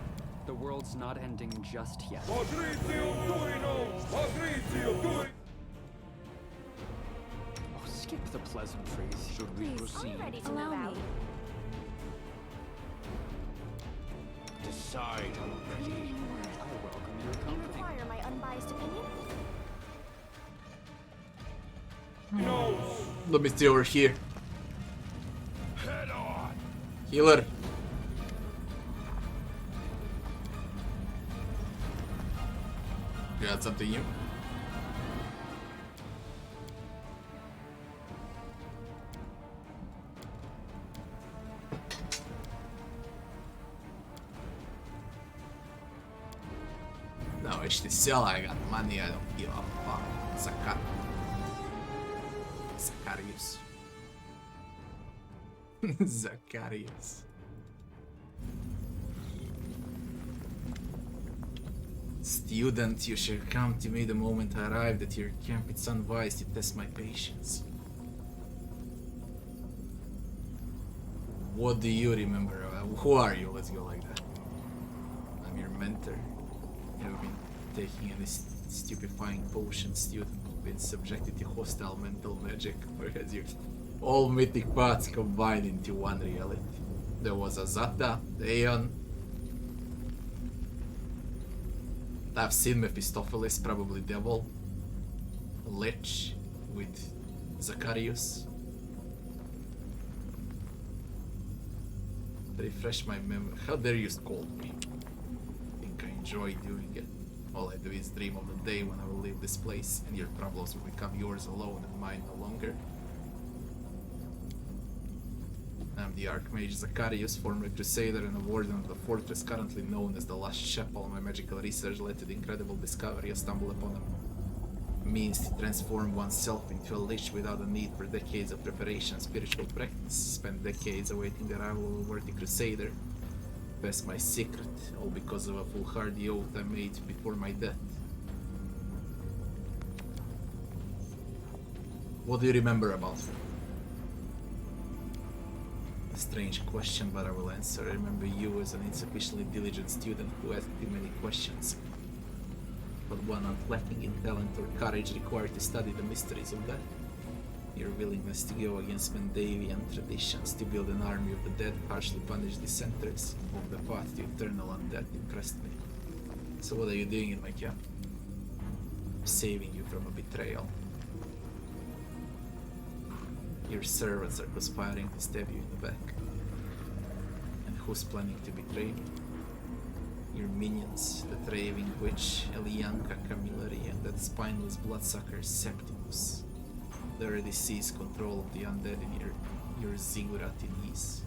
The world's not ending just yet. Oh, skip the pleasantries. Should we Please, proceed? I'm ready to Allow move out. me. decide already. I welcome your You company. require my unbiased opinion? Let me stay over here. Head on! Healer. You got something new? No, it's the sell. I got money. I don't give a fuck. Zacharias. Zacharias. Student, you shall come to me the moment I arrive at your camp. It's unwise to test my patience. What do you remember? Who are you? Let's go like that. I'm your mentor. You've been taking any stupefying potion, student. You've been subjected to hostile mental magic, or has your all mythic paths combined into one reality. There was a Zata, the Aeon. I've seen Mephistopheles, probably Devil. Lich with Zacharias. Refresh my memory. How dare you scold me? I think I enjoy doing it. All I do is dream of the day when I will leave this place and your problems will become yours alone and mine no longer. I'm the Archmage Zacharias, former Crusader and a warden of the fortress currently known as the Last Chapel. My magical research led to the incredible discovery I stumbled upon a means to transform oneself into a lich without a need for decades of preparation and spiritual practice. Spent decades awaiting the arrival of a worthy Crusader. Best my secret, all because of a foolhardy oath I made before my death. What do you remember about her? A strange question, but I will answer. I remember you as an insufficiently diligent student who asked too many questions, but one not lacking in talent or courage required to study the mysteries of death. Your willingness to go against Mendavian traditions to build an army of the dead, harshly punished dissenters of the path to eternal undead impressed me. So what are you doing in my camp? I'm saving you from a betrayal. Your servants are conspiring to stab you in the back. And who's planning to betray me? Your minions, the raving witch, Elianka Camilleri, and that spineless bloodsucker Septimus. They already seized control of the undead in your zigguratinis.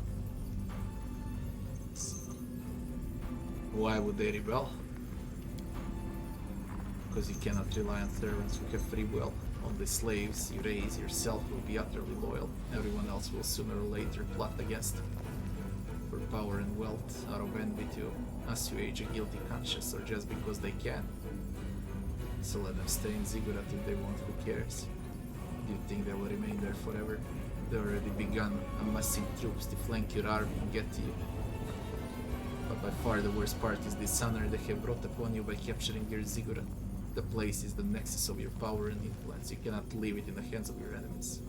Why would they rebel? Because you cannot rely on servants who have free will. Only slaves you raise yourself will be utterly loyal. Everyone else will sooner or later plot against you. For power and wealth, out of envy to assuage a guilty conscience, or just because they can. So let them stay in Ziggurat if they want, who cares? You think they will remain there forever? They already begun amassing troops to flank your army and get to you. But by far the worst part is the dishonor they have brought upon you by capturing your ziggurat. The place is the nexus of your power and influence. You cannot leave it in the hands of your enemies.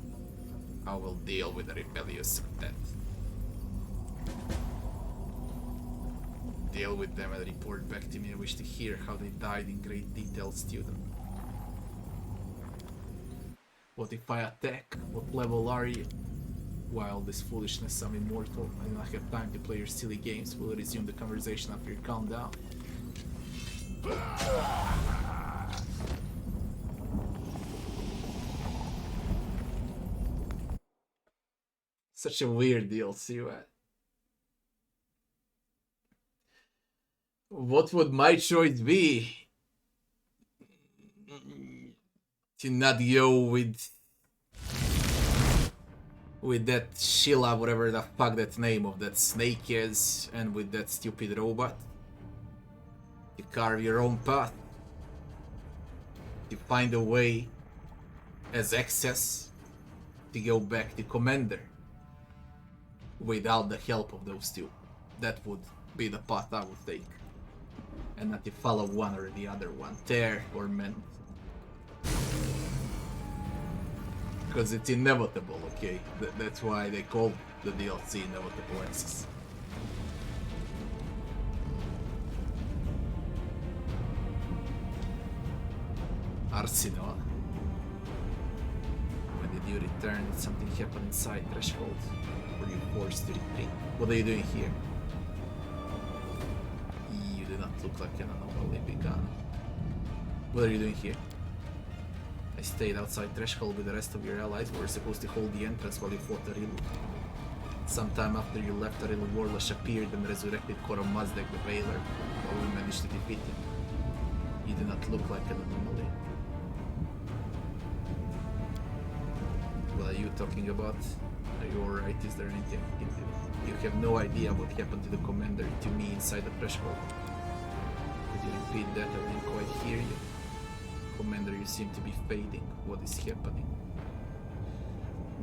I will deal with the rebellious septet. Deal with them and report back to me. I wish to hear how they died in great detail, student. What if I attack? What level are you? While this foolishness, I'm immortal. I do not have time to play your silly games. We'll resume the conversation after you calm down. Such a weird DLC, right? What would my choice be? To not go with that Sheila, whatever the fuck that name of that snake is, and with that stupid robot. To carve your own path. To find a way as access to go back to Commander. Without the help of those two. That would be the path I would take. And not to follow one or the other one. Tear or mend. Because it's inevitable, okay? That's why they call the DLC Inevitable Access. Arsenal. When did you return? Did something happen inside Threshold? Were you forced to retreat? What are you doing here? You do not look like an anomaly, begun. What are you doing here? I stayed outside Threshold with the rest of your allies. We were supposed to hold the entrance while you fought Arilu. Sometime after you left, Arilu Warlash appeared and resurrected Koromazdek the Veiler, but we managed to defeat him. You do not look like an anomaly. What are you talking about? Are you alright? Is there anything I can do? You have no idea what happened to the commander, to me inside the Threshold. Could you repeat that? I didn't quite hear you. Commander, you seem to be fading. What is happening?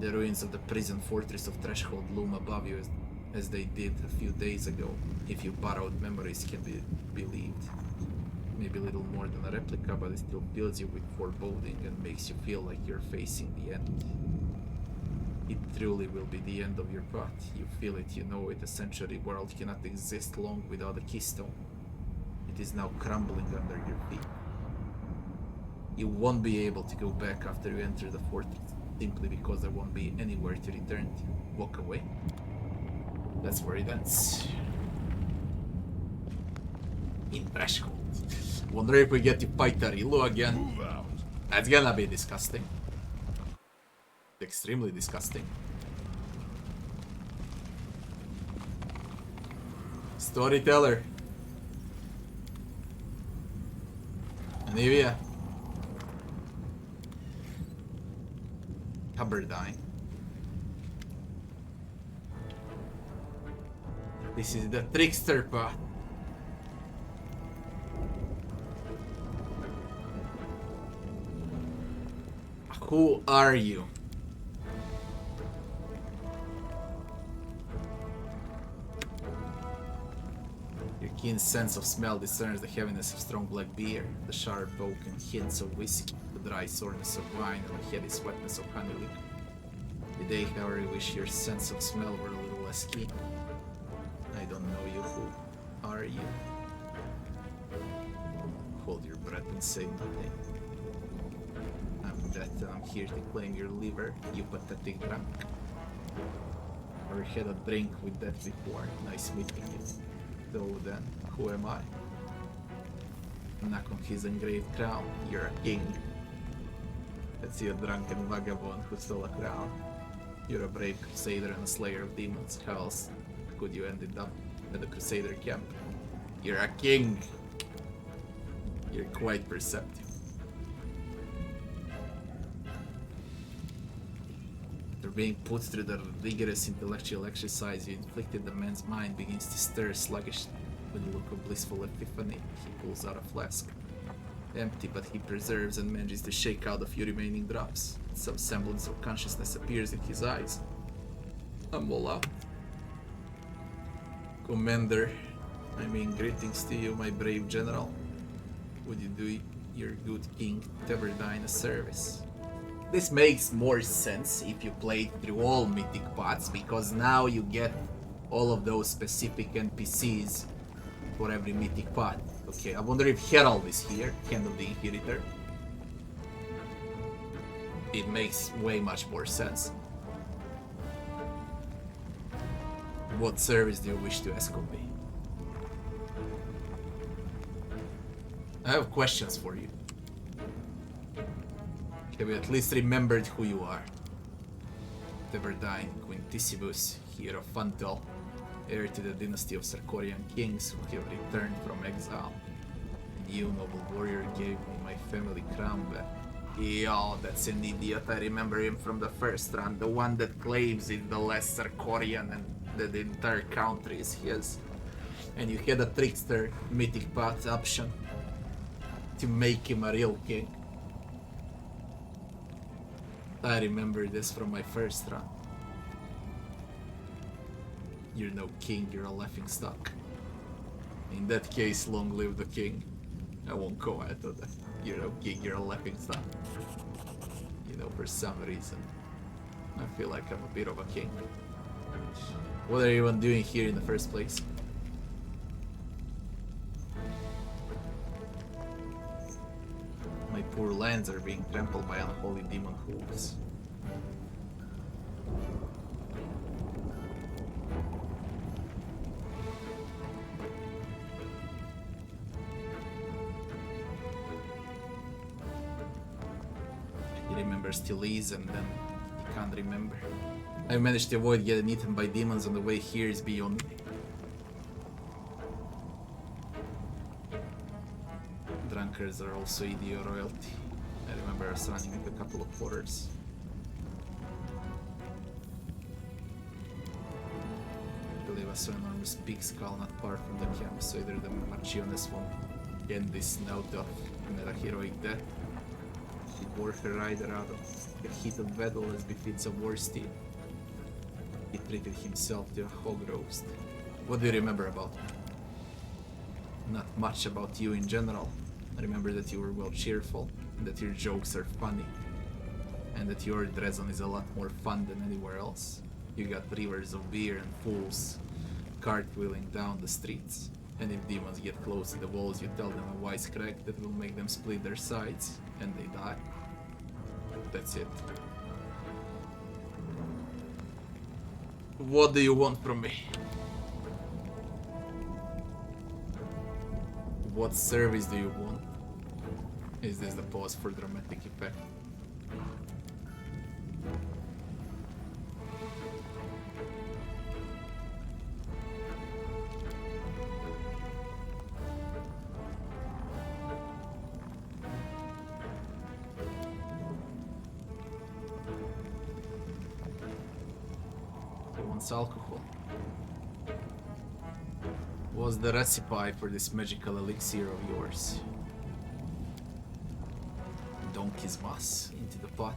The ruins of the prison fortress of Threshold loom above you as they did a few days ago. If your borrowed memories can be believed. Maybe a little more than a replica, but it still fills you with foreboding and makes you feel like you're facing the end. It truly will be the end of your path. You feel it, you know it. The sanctuary world cannot exist long without a keystone. It is now crumbling under your feet. You won't be able to go back after you enter the fortress, simply because there won't be anywhere to return to. Walk away. That's where it ends. In Threshold. Wonder if we get to fight Arilu again. That's gonna be disgusting. Extremely disgusting. Storyteller. Anivia. Hubbardine. This is the trickster path. Who are you? Your keen sense of smell discerns the heaviness of strong black beer, the sharp oak and hints of whiskey, the dry soreness of wine, and the heady sweetness of honey liquor. Today, however, you wish your sense of smell were a little less keen. I don't know you. Who are you? Hold your breath and say nothing. I'm Death, and I'm here to claim your liver, you pathetic drunk. Never had a drink with that before. Nice meeting you. Though then, who am I? Knock on his engraved crown. You're a king. Let's see a drunken vagabond who stole a crown. You're a brave crusader and a slayer of demons. How else could you end up at the crusader camp? You're a king. You're quite perceptive. After being put through the rigorous intellectual exercise you inflicted, the man's mind begins to stir sluggishly. With a look of blissful epiphany, he pulls out a flask. Empty, but he preserves and manages to shake out a few remaining drops. Some semblance of consciousness appears in his eyes. I'm all out. Commander, I mean greetings to you, my brave general. Would you do your good King Teverdine a service? This makes more sense if you play through all mythic paths, because now you get all of those specific NPCs for every mythic path. Okay, I wonder if Herald is here, Hand of the Inheritor. It makes way much more sense. What service do you wish to ask of me? I have questions for you. Have you at least remembered who you are? Teverdine Quintissibus, Hierophant, heir to the dynasty of Sarkorian kings who have returned from exile. And you, noble warrior, gave me my family crown back. Yo, that's an idiot. I remember him from the first run. The one that claims it's the last Sarkorian and that the entire country is his. And you had a trickster mythic path option to make him a real king. I remember this from my first run. You're no king, you're a laughingstock. In that case, long live the king. I won't go into that. You're no king, you're a laughingstock. You know, for some reason, I feel like I'm a bit of a king. What are you even doing here in the first place? My poor lands are being trampled by unholy demon hooves. He remembers Tilly's and then he can't remember. I managed to avoid getting eaten by demons on the way here is beyond me. Drunkards are also EDO royalty. I remember us running into a couple of porters. I believe I saw an enormous big skull not far from the camp, so either the Marchioness won't get this note off and met a heroic death. She bore her rider out of the heat of battle as befits a war steed. He treated himself to a hog roast. What do you remember about him? Not much about you in general. I remember that you were well cheerful, and that your jokes are funny, and that your Dresden is a lot more fun than anywhere else. You got rivers of beer and fools cartwheeling down the streets, and if demons get close to the walls, you tell them a wisecrack that will make them split their sides, and they die. That's it. What do you want from me? What service do you want? Is this the pause for dramatic effect? He wants alcohol. What's the recipe for this magical elixir of yours? Donkey's mass into the pot.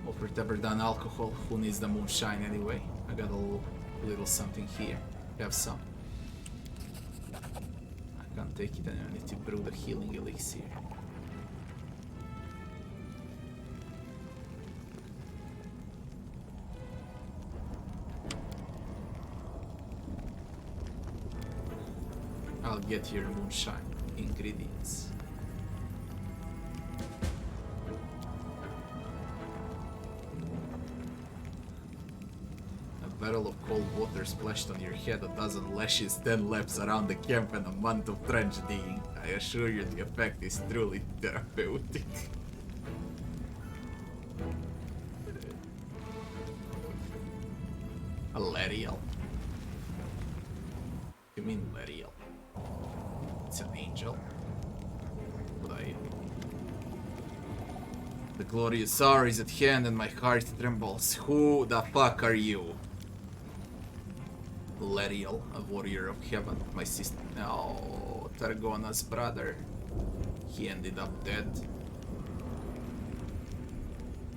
Offer Teverdine alcohol. Who needs the moonshine anyway? I got a little something here. Have some. I can't take it and I need to brew the healing elixir. I'll get your moonshine ingredients. A barrel of cold water splashed on your head, a dozen lashes, 10 laps around the camp, and a month of trench digging. I assure you the effect is truly therapeutic. A Lariel. You mean Lariel? It's an angel. But The glorious hour is at hand and my heart trembles. Who the fuck are you? Leriel, a warrior of heaven. My sister. No, Targona's brother. He ended up dead.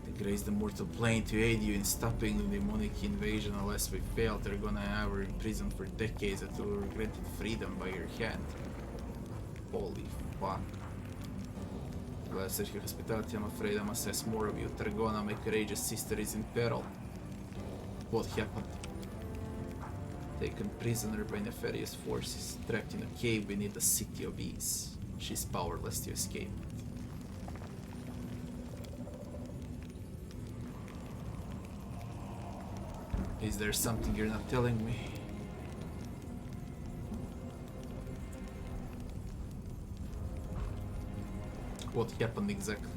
I grace the mortal plane to aid you in stopping the demonic invasion. Unless we fail, Targona and I were imprisoned for decades until we were granted freedom by your hand. Holy fuck. Blessed your hospitality, I'm afraid I must ask more of you. Targona, my courageous sister, is in peril. What happened? Taken prisoner by nefarious forces, trapped in a cave beneath the city of Ease. She's powerless to escape. Is there something you're not telling me? What happened exactly?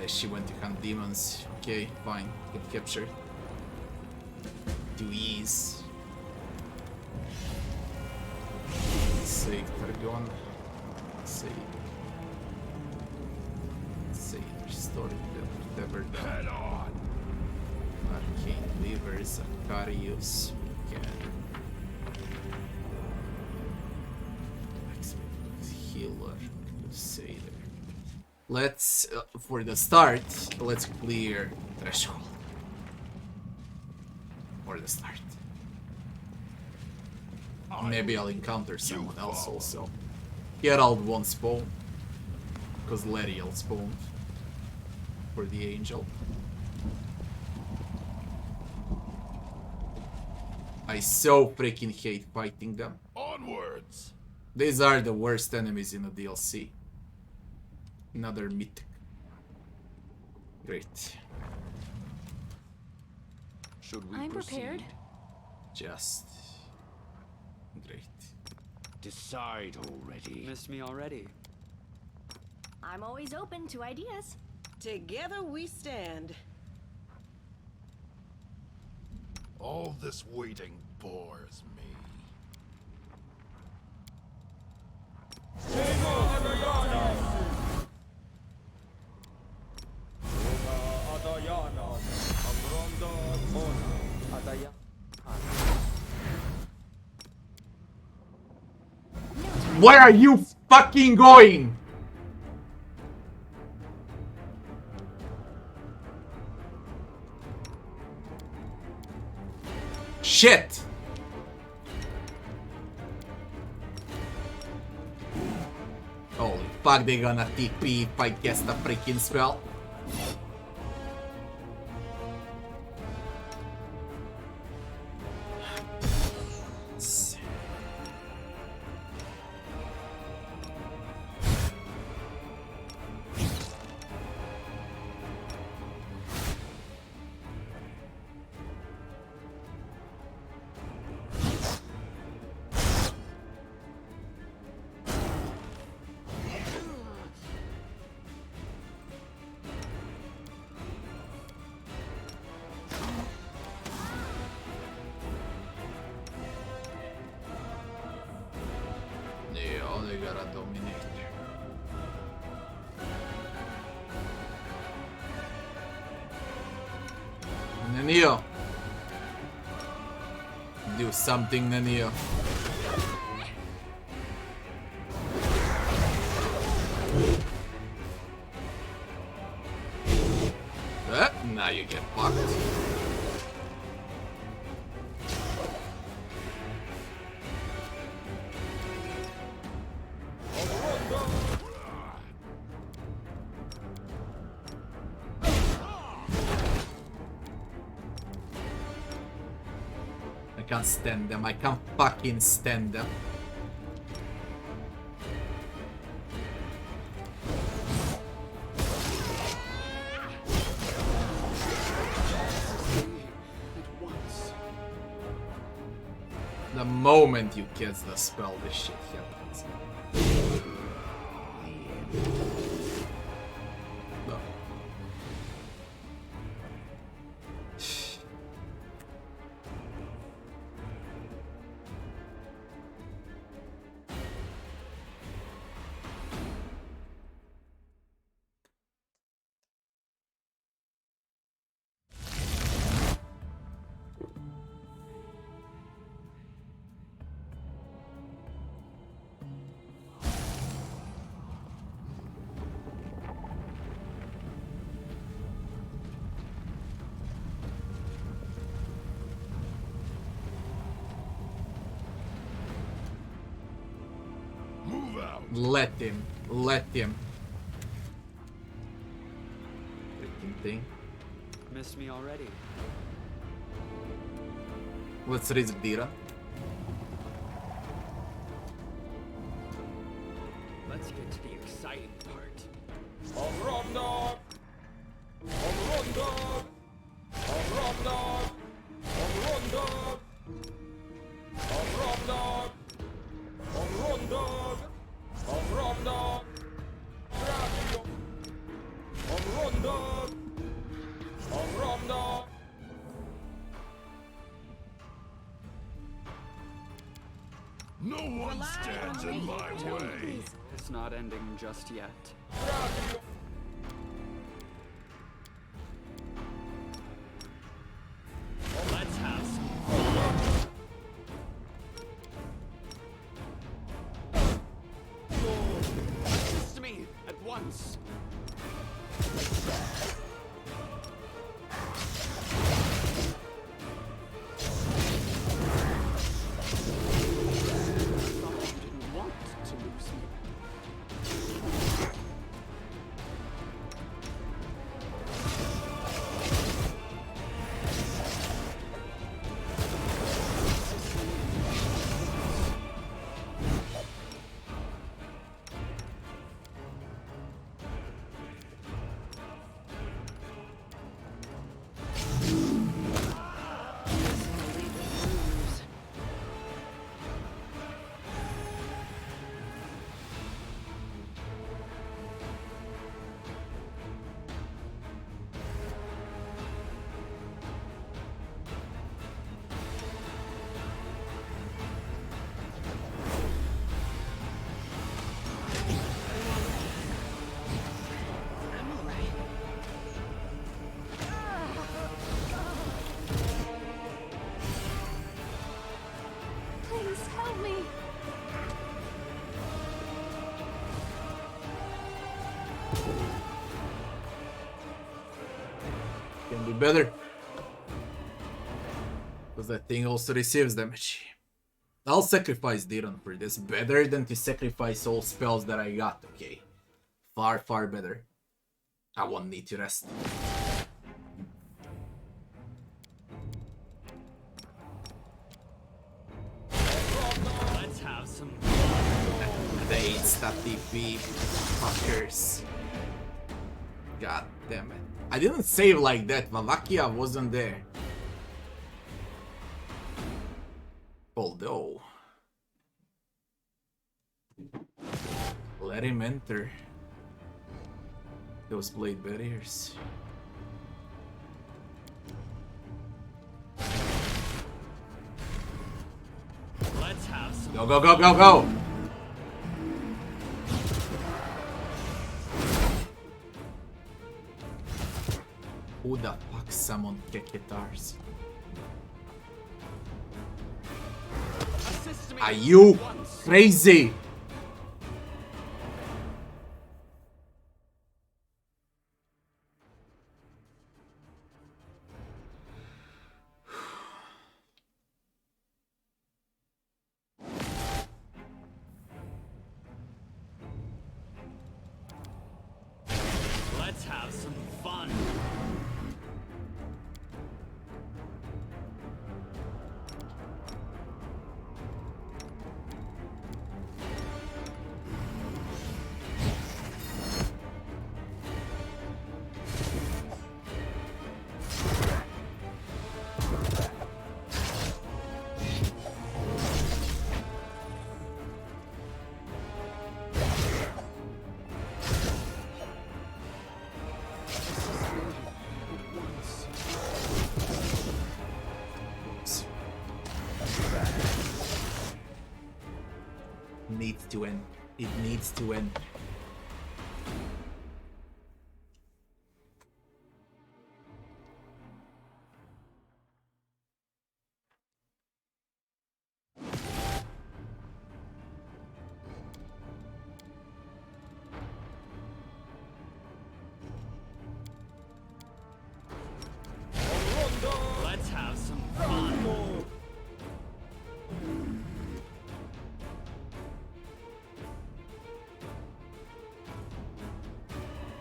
She went to hunt demons. Okay, fine. Get captured. To Ease. Save Targon. Save. Restore whatever. Head on! Arcane Weaver, Zacharias. Okay. Healer. Crusader. Let's, for the start, let's clear Threshold. For the start. Maybe I'll encounter someone else also. Geralt won't spawn. Because Leriel spawned. For the angel. I so freaking hate fighting them. Onwards! These are the worst enemies in the DLC. Another mythic. Great. Should we I'm proceed? prepared. Just great. Decide already. Missed me already. I'm always open to ideas. Together we stand. All this waiting bores me. Where are you fucking going? Shit! Holy fuck, they gonna TP if I cast a freaking spell. They gotta dominate. Nenio! Do something, Nenio. Now you get fucked. I can't stand them. I can't fucking stand them. The moment you cast the spell, this shit happens. No. Let him. Let him. Freaking thing. Missed me already. Let's risk Dira. Let's get to the exciting part. No one stands in my way. It's not ending just yet. Let's have some assist me at once. Can be better. Because that thing also receives damage. I'll sacrifice Diran for this. Better than to sacrifice all spells that I got, okay? Far, far better. I won't need to rest. Let's have some. They insta TP fuckers. God damn it. I didn't save like that. Valakia wasn't there. Although, let him enter those blade barriers. Let's have some. Go, go, go, go, go! Who the fuck summoned guitars? Assist me Are you at once. crazy? Let's have some fun. Needs to end. It needs to end. Let's have some fun.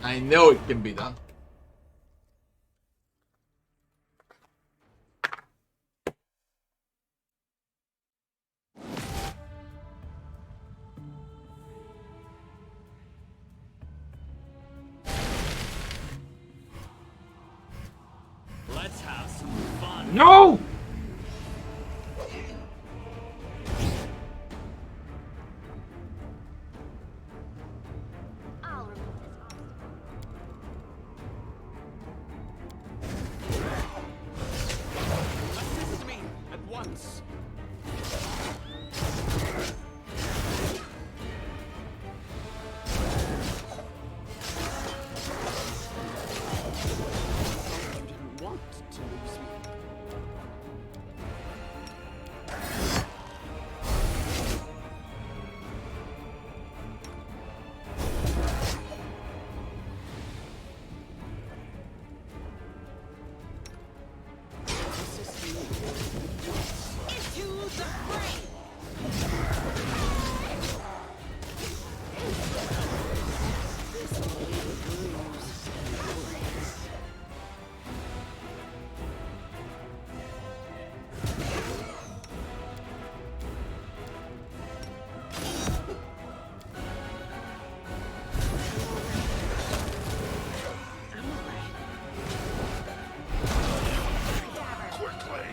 I know it can be done. Let's have some fun. No! I'll remove this obstacle. Assist me at once. You didn't want to lose me. Assist me at once. Into the fray! Quickly.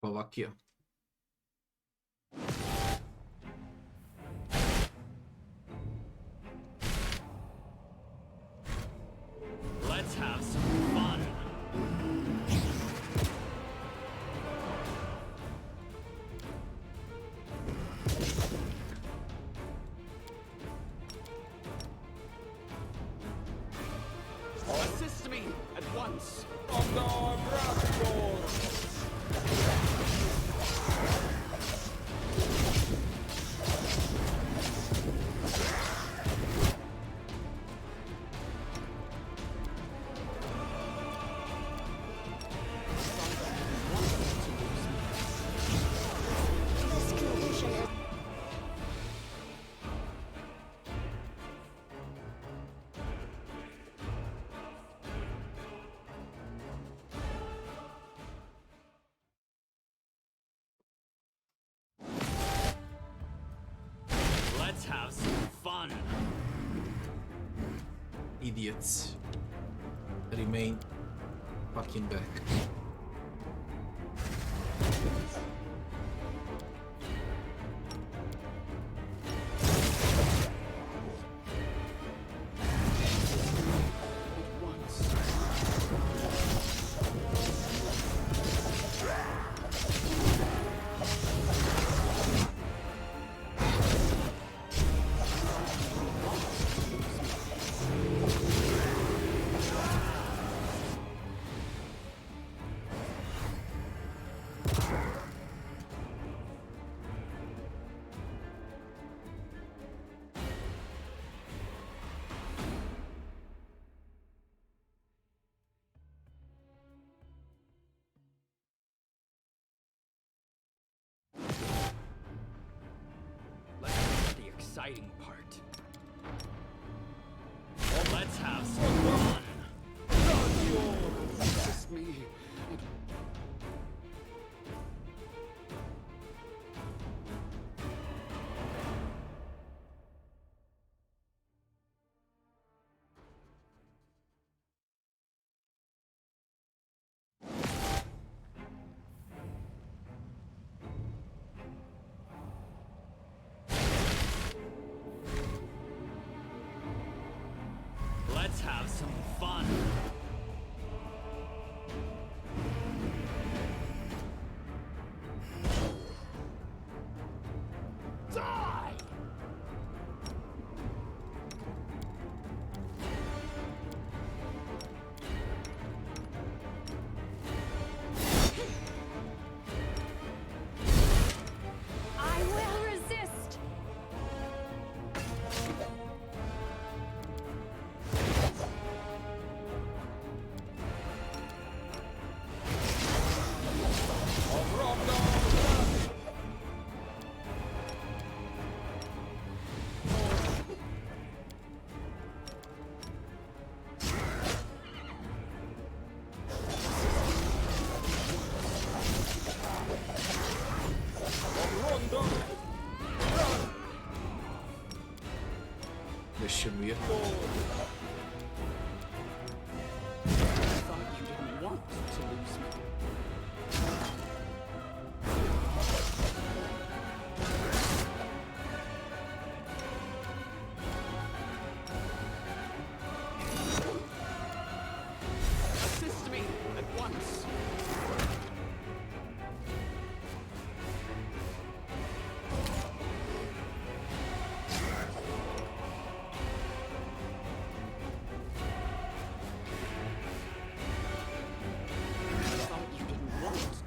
Slovakia. Let's have some fun. Assist me at once. This condition is Let's have some fun. Idiots. Remain fucking back. Let's get the exciting part. Let's have some fun. Assist me. Let's have some fun. Die! I will resist. it. I thought you didn't want to lose me. Assist me at once.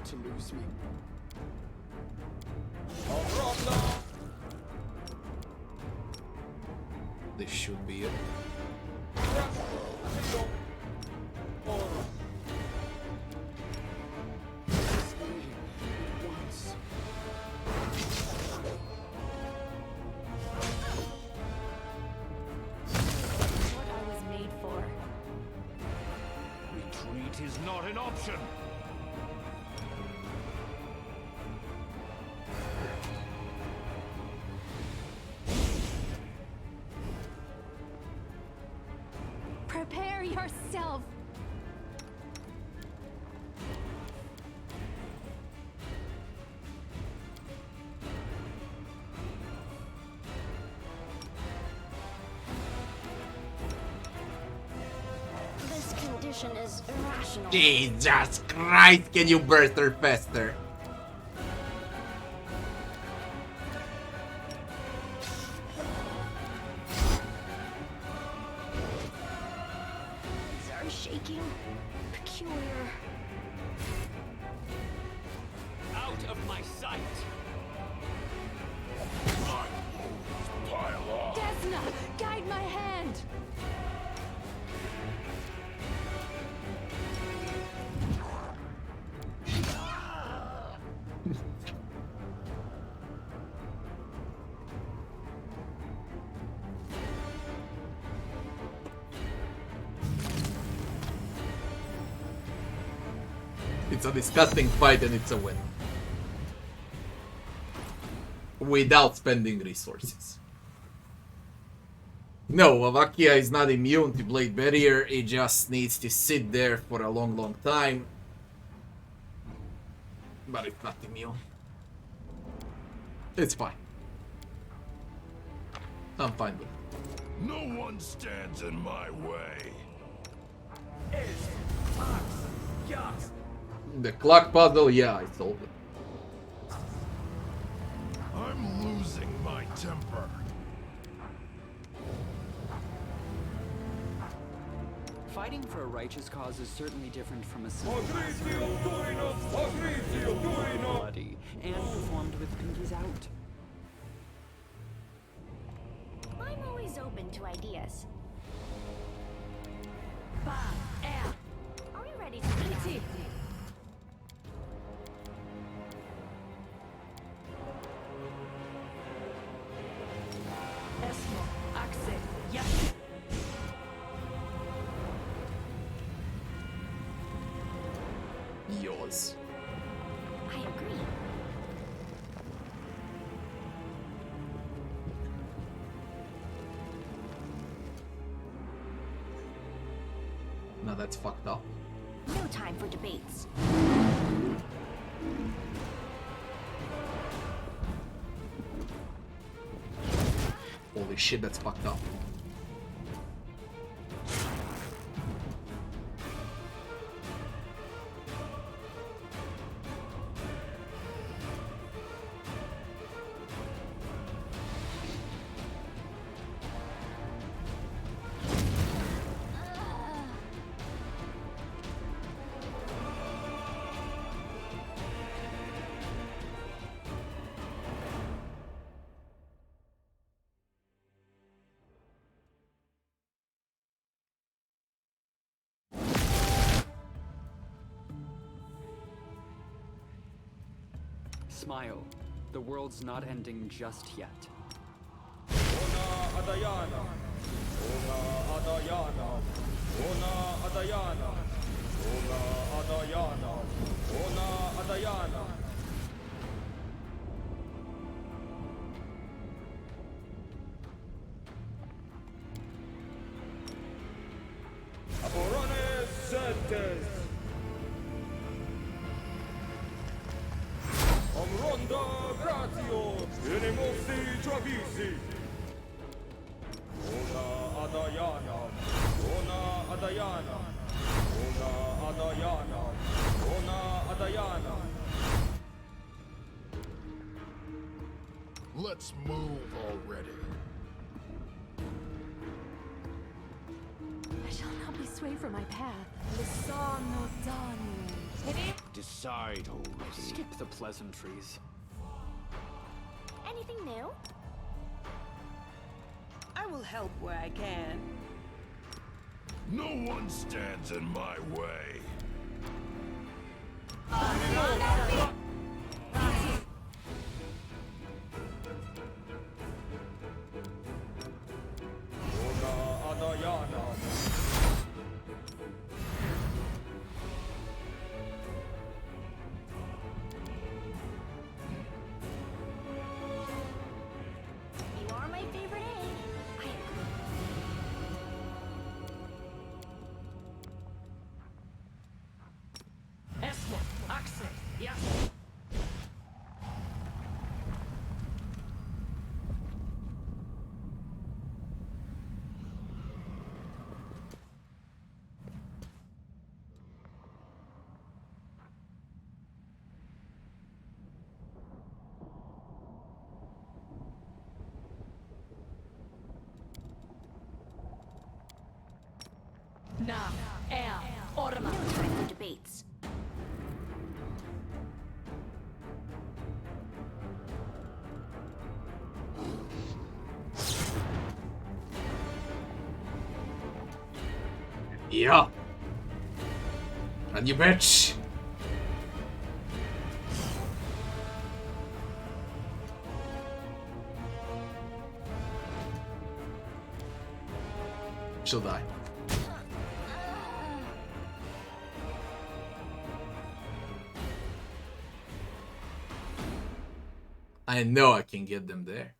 To lose me. This should be it. What I was made for. Retreat is not an option. Prepare yourself. This condition is irrational. Jesus Christ, can you burst her faster? These are shaking. Peculiar. Out of my sight. Desna, guide my hand. It's a disgusting fight and it's a win. Without spending resources. No, Avakia is not immune to Blade Barrier, it just needs to sit there for a long time. But it's not immune. It's fine. I'm fine with it. No one stands in my way. The clock puzzle, yeah, I solved it. I'm losing my temper. Fighting for a righteous cause is certainly different from a simple bloody and performed with pinkies out. I'm always open to ideas. Are we ready to meet? Yours. I agree. Now that's fucked up. No time for debates. Holy shit, that's fucked up. Smile. The world's not ending just yet. traitors! Omronda gratio, inimosi travisi. Una adayana, una adayana, una adayana, una adayana. Let's move already. I shall not be swayed from my path. Decide already. Skip the pleasantries. Anything new? I will help where I can. No one stands in my way. Una adayana. You are my favorite egg. I agree. Esmo, Axel, yes. Now, No time for debates. Yeah. And you bitch. She'll die. I know I can get them there.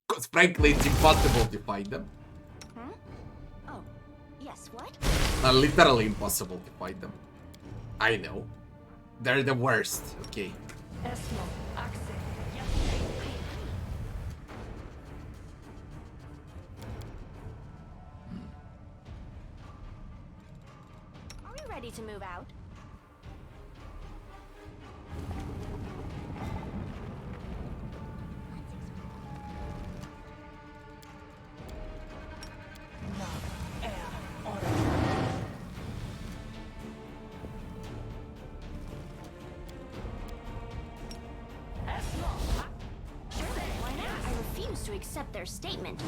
Because frankly, it's impossible to fight them. Hmm? Oh, yes, what? Literally impossible to fight them. I know. They're the worst, okay. Esmo, Axel, yes. Are we ready to move out? Sure, why not? I refuse to accept their statement.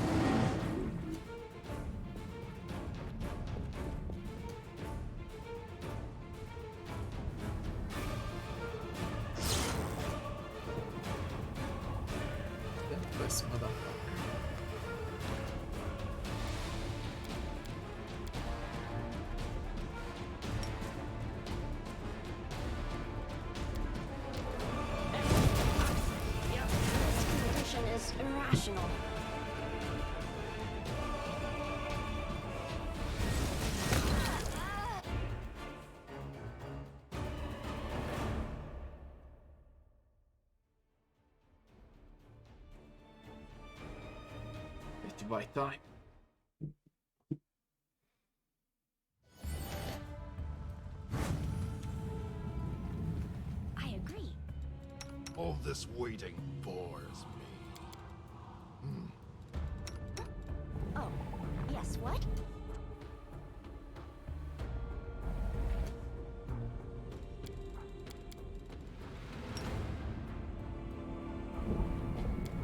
This motherfucker. This condition is irrational. To buy time. I agree. All this waiting bores me. Oh, yes, what?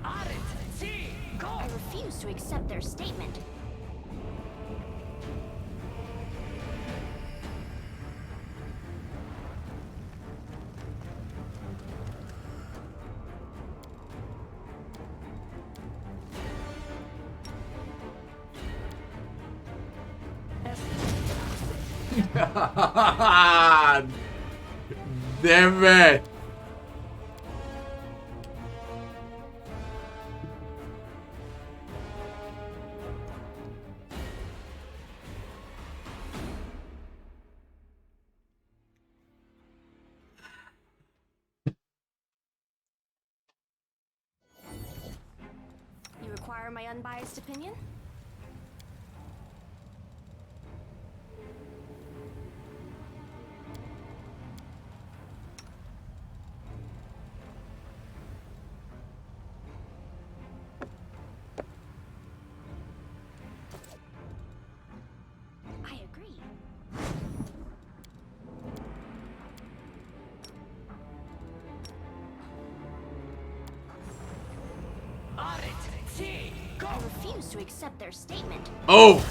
I refuse to accept their statement. Damn it! require my unbiased opinion? I agree. I refuse to accept their statement. Oh!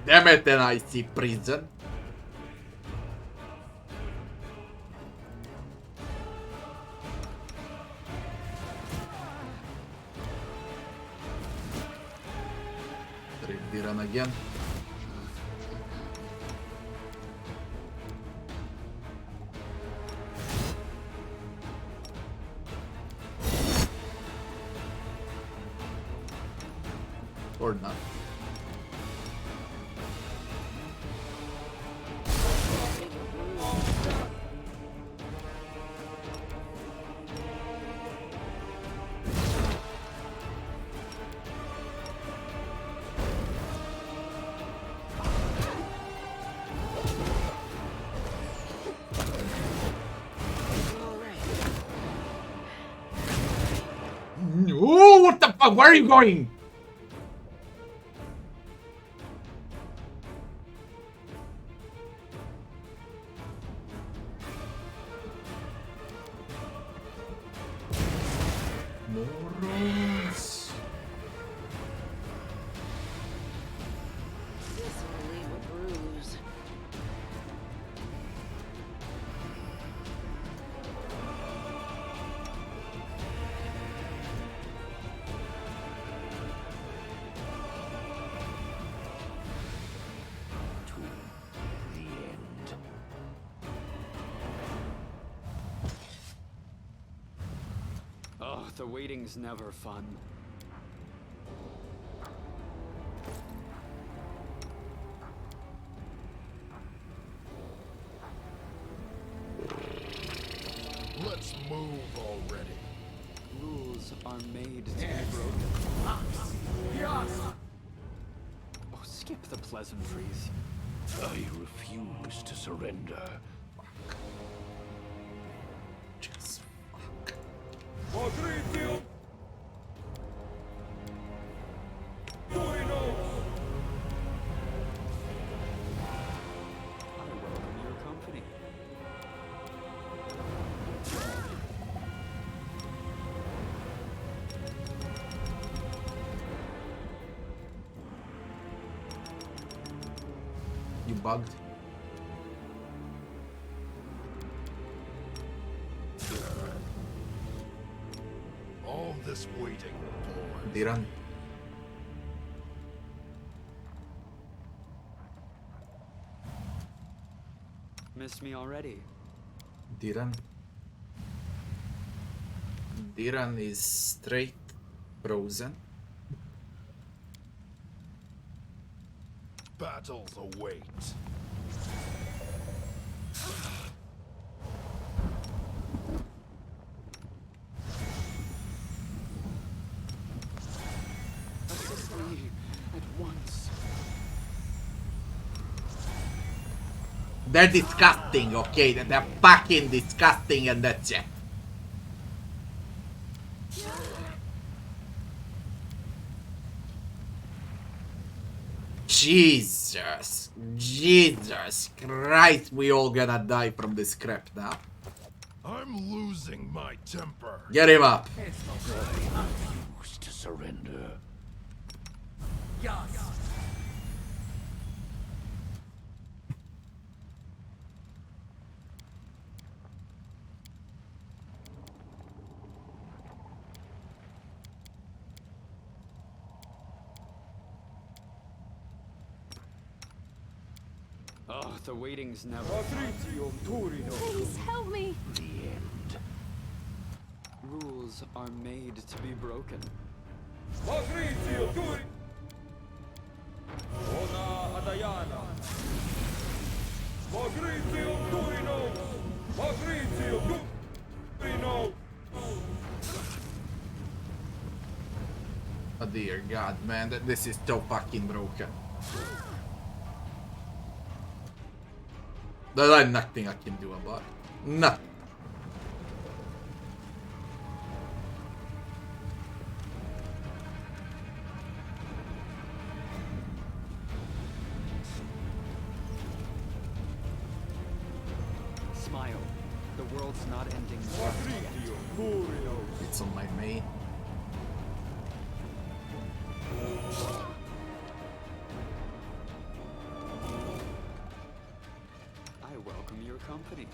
Damn it, then I see prison. Trip the run again. Or not. Oh, what the fuck? Where are you going? Morons. This will leave a bruise. Oh, the waiting's never fun. Let's move already. Rules are made to be broken. Yes! Oh, skip the pleasantries. I refuse to surrender. Just fuck. Patricio! Dorinos! I welcome your company. You bugged. All this waiting, boy. Diran. Missed me already. Diran. Diran is straight frozen. Battles await. Assist me at once. They're disgusting, okay? They're fucking disgusting and that's it. Jesus. Jesus Christ, we all gonna die from this crap now. I'm losing my temper. Get him up. I refuse to surrender. The waiting's never. Please help me. The end. Rules are made to be broken. Oh dear god, man, this is so fucking broken. There's nothing I can do about it. Nothing. Smile. The world's not ending. It's on my main. I welcome your company.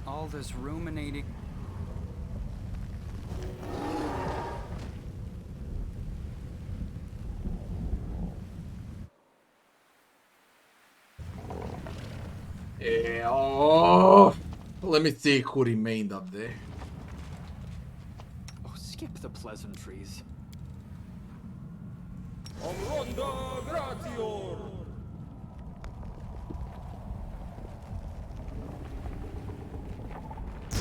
All this ruminating. Oh, let me see who remained up there. Oh, skip the pleasantries.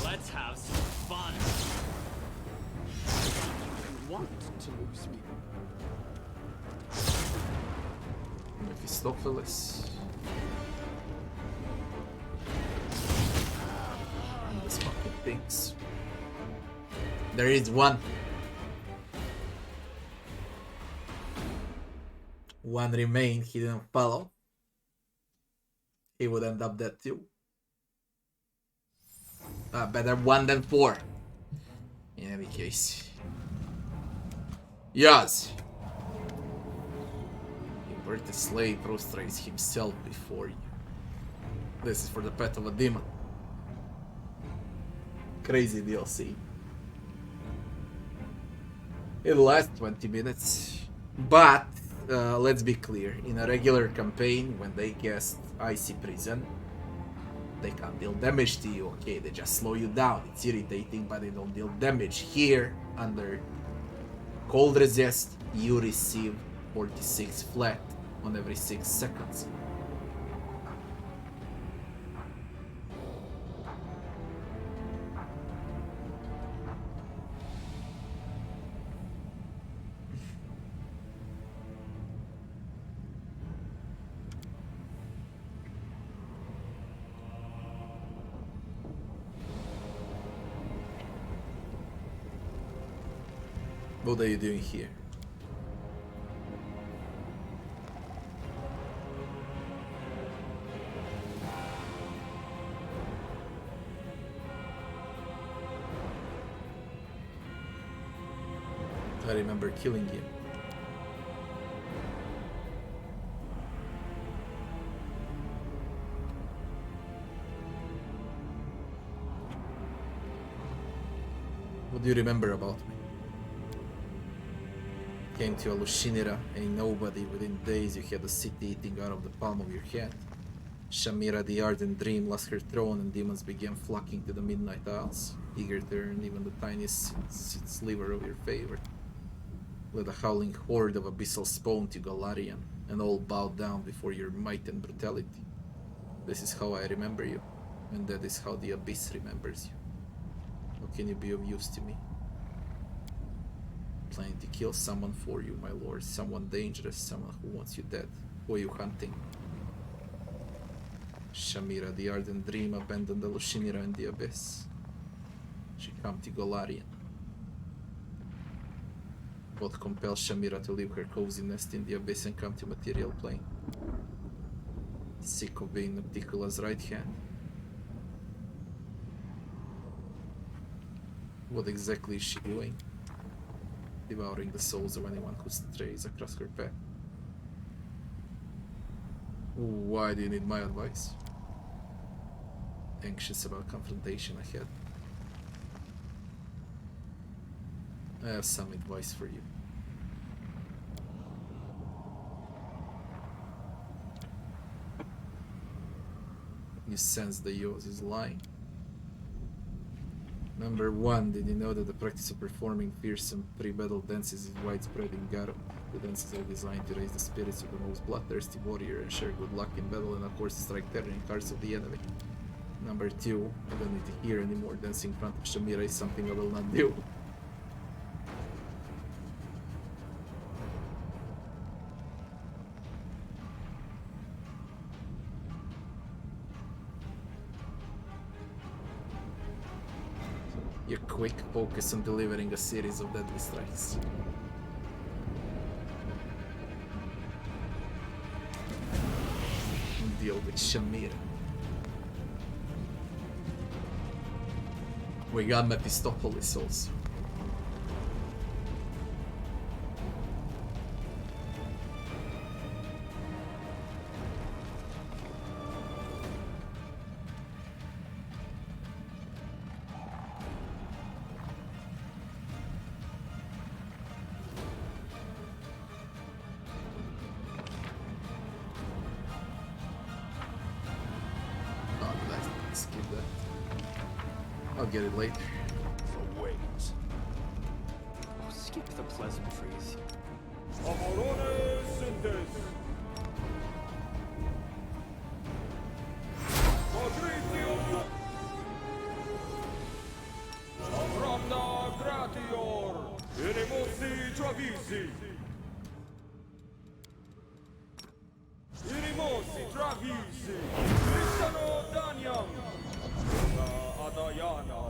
Let's have some fun. You want to lose me. Mephistopheles. And these fucking things. There is one. One remained, he didn't follow. He would end up dead too. Better 1 than 4. In any case. Yes. Where the slave prostrates himself before you. This is for the pet of a demon. Crazy DLC. It lasts 20 minutes. But, let's be clear. In a regular campaign, when they cast Icy Prison, they can't deal damage to you, okay? They just slow you down. It's irritating, but they don't deal damage. Here, under Cold Resist, you receive 46 flat on every 6 seconds. What are you doing here? I remember killing you. What do you remember about me? Came to Alushinira, a nobody. Within days you had the city eating out of the palm of your hand. Shamira, the ardent dream, lost her throne and demons began flocking to the Midnight Isles, eager to earn even the tiniest sliver of your favor. Led a howling horde of abyssal spawn to Galarian, and all bowed down before your might and brutality. This is how I remember you, and that is how the Abyss remembers you. How can you be of use to me? Planning to kill someone for you, my lord. Someone dangerous, someone who wants you dead. Who are you hunting? Shamira, the ardent dream abandoned the Lushinira in the abyss. She come to Golarian. What compels Shamira to leave her cozy nest in the abyss and come to material plane? Sick of being Nocticula's right hand. What exactly is she doing? Devouring the souls of anyone who strays across her path. Why do you need my advice? Anxious about confrontation ahead. I have some advice for you. You sense that yours is lying. Number 1, did you know that the practice of performing fearsome pre-battle dances is widespread in Garo? The dances are designed to raise the spirits of the most bloodthirsty warrior and share good luck in battle and of course strike terror in hearts of the enemy. Number 2, I don't need to hear anymore. Dancing in front of Shamira is something I will not do. Your quick focus on delivering a series of deadly strikes. And deal with Shamira. We got Mephistopolis also. Skip that. I'll get it later. Wait. Oh, skip the pleasantries. Amorone Sintes. Patritium. Avramna gratior. Inimosi travisi. Inimosi travisi. Listano daniam. Ona adayana.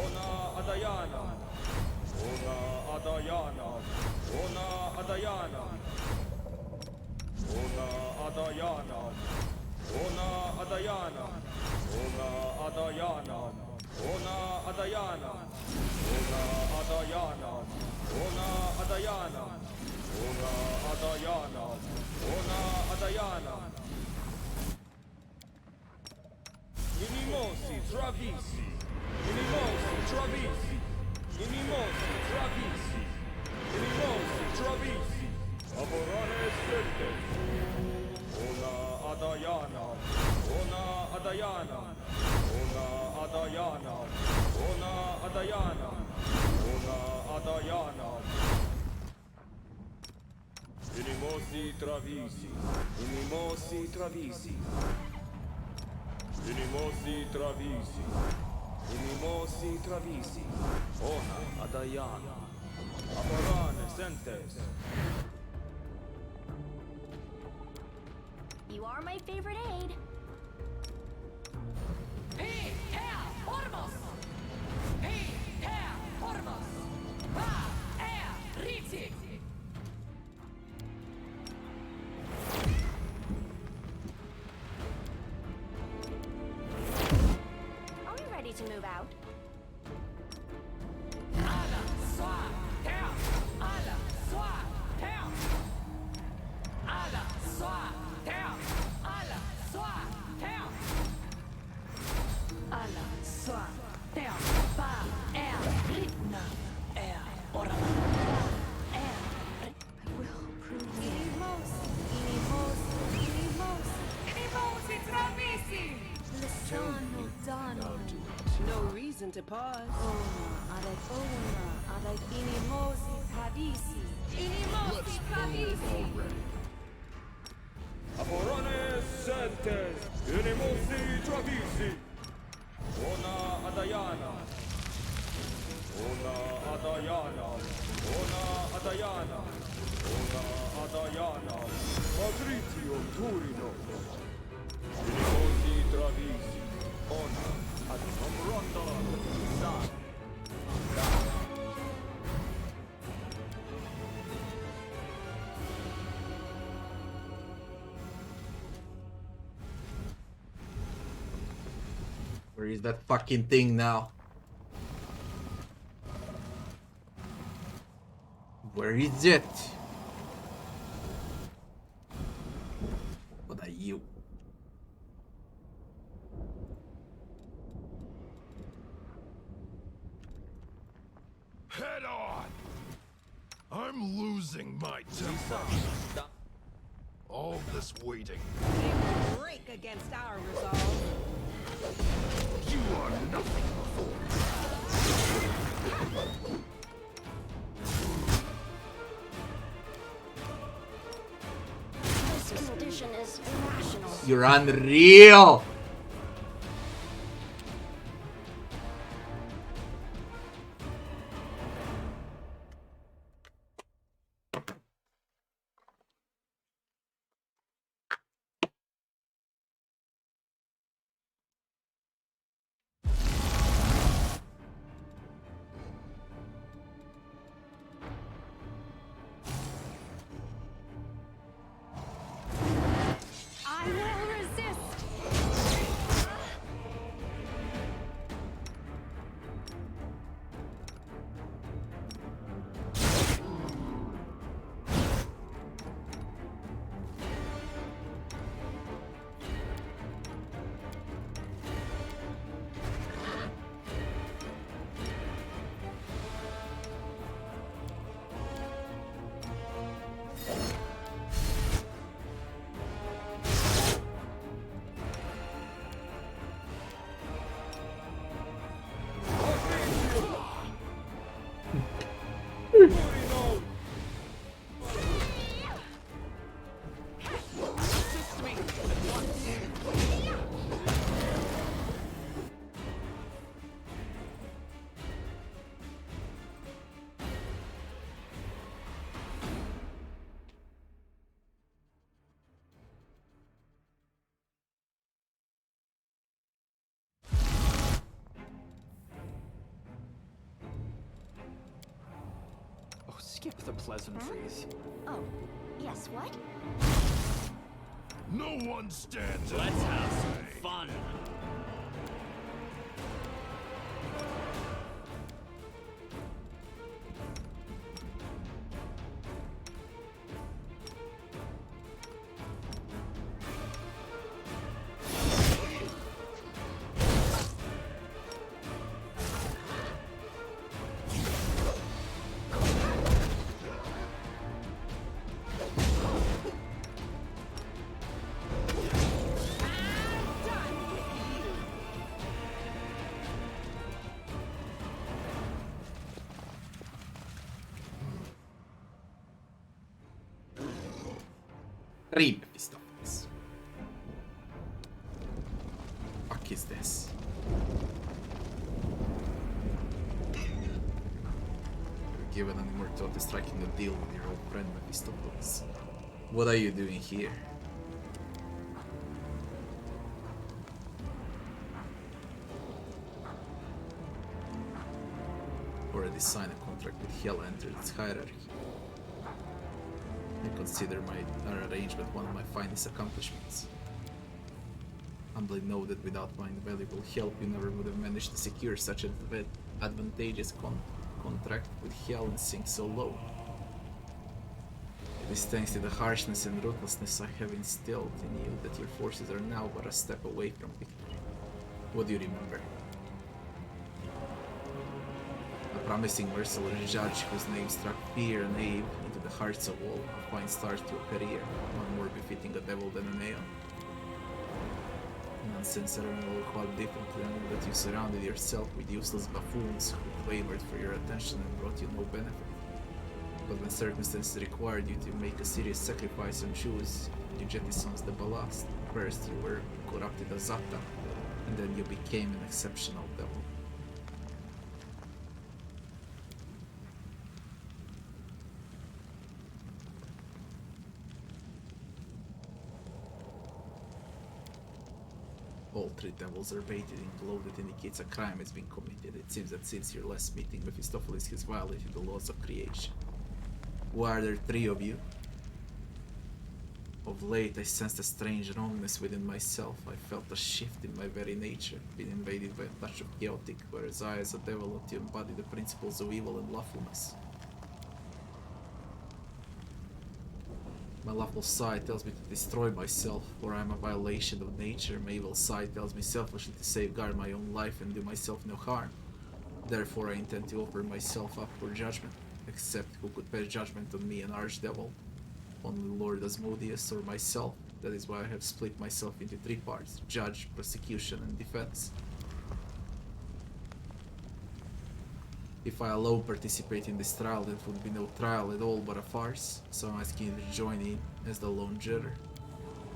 Ona adayana. Ona adayana. Ona adayana. Ona adayana. Ona adayana. Ona adayana. Ona adayana. Ona adayana. Ona adayana. Ona adayana. Ona adayana. Inimosi travisi. Inimosi travisi. Inimosi travisi. Inimosi travisi. Aborane sente. Ona adayana. Ona adayana. Ona adayana. Ona adayana. Ona adayana. Inimosi travisi. Inimosi travisi. Inimosi travisi. Inimosi travisi. Ona adayana. Amorane sentes. You are my favorite aid. Are we ready to move out? No reason to pause. Aborane sentes. Inimosi travisi. Ona adayana. Ona adayana. Ona adayana. Ona adayana. Patritium turino. Inimosi travisi, ona ad nombrando san. Where is that fucking thing now? Where is it? What are you? Head on! I'm losing my temper. All this waiting. They break against our resolve. You are nothing before. This condition is irrational. You're unreal! I will resist. Oh, skip the pleasantries. Oh, yes, what? No one stands. Let's have some fun. Read this documents. Fuck is this? You're given an immortal to striking a deal with your old friend Mephistopheles. What are you doing here? Already signed a contract with Hell, entered its hierarchy. I consider our arrangement one of my finest accomplishments. Humbly know that without my invaluable help, you never would have managed to secure such an advantageous contract with Hell and sink so low. It is thanks to the harshness and ruthlessness I have instilled in you that your forces are now but a step away from victory. What do you remember? A promising merciless judge whose name struck fear and awe into the hearts of all, a fine start to a career, one more befitting a devil than an aeon. Nonsense, I don't know how differently I know that you surrounded yourself with useless buffoons who clamored for your attention and brought you no benefit. But when circumstances required you to make a serious sacrifice and choose, you jettisoned the ballast. First you were corrupted as Zata, and then you became an exceptional devil. All three devils are baited in glow that indicates a crime has been committed. It seems that since your last meeting, Mephistopheles has violated the laws of creation. Why are there three of you? Of late, I sensed a strange wrongness within myself. I felt a shift in my very nature, been invaded by a touch of chaotic, whereas I, as a devil, ought to embody the principles of evil and lawfulness. My lawful side tells me to destroy myself, for I am a violation of nature. My evil side tells me selfishly to safeguard my own life and do myself no harm. Therefore, I intend to offer myself up for judgment, except who could pass judgment on me, an archdevil? Only Lord Asmodeus or myself. That is why I have split myself into three parts: judge, prosecution, and defense. If I alone participate in this trial, it would be no trial at all but a farce, so I'm asking you to join in as the lone juror.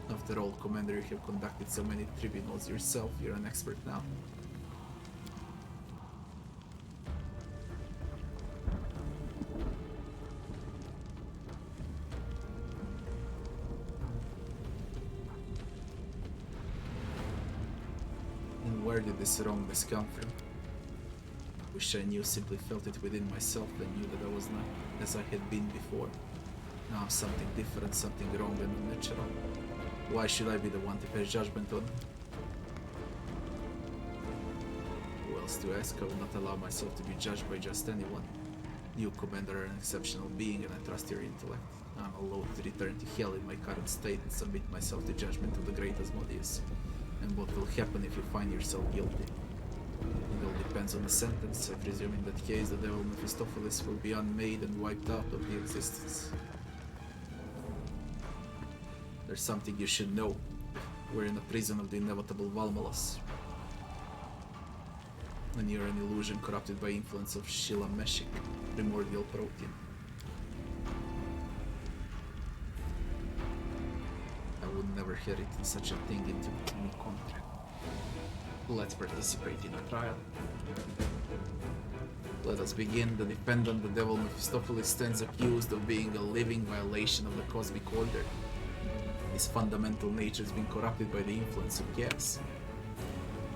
After all, Commander, you have conducted so many tribunals yourself, you're an expert now. And where did this wrongness come from? Wish I knew, simply felt it within myself and knew that I was not as I had been before. Now I'm something different, something wrong and unnatural. Why should I be the one to pass judgment on? Who else to ask? I will not allow myself to be judged by just anyone. You, Commander, are an exceptional being and I trust your intellect. I'm allowed to return to hell in my current state and submit myself to judgment of the great Asmodeus. And what will happen if you find yourself guilty? It all depends on the sentence. I presume in that case the devil Mephistopheles will be unmade and wiped out of the existence. There's something you should know. We're in the prison of the inevitable Valmallos. And you're an illusion corrupted by influence of Shila Meshik, primordial protein. I would never have written such a thing into any contract. Let's participate in a trial. Let us begin. The defendant, the devil Mephistopheles, stands accused of being a living violation of the cosmic order. His fundamental nature has been corrupted by the influence of chaos.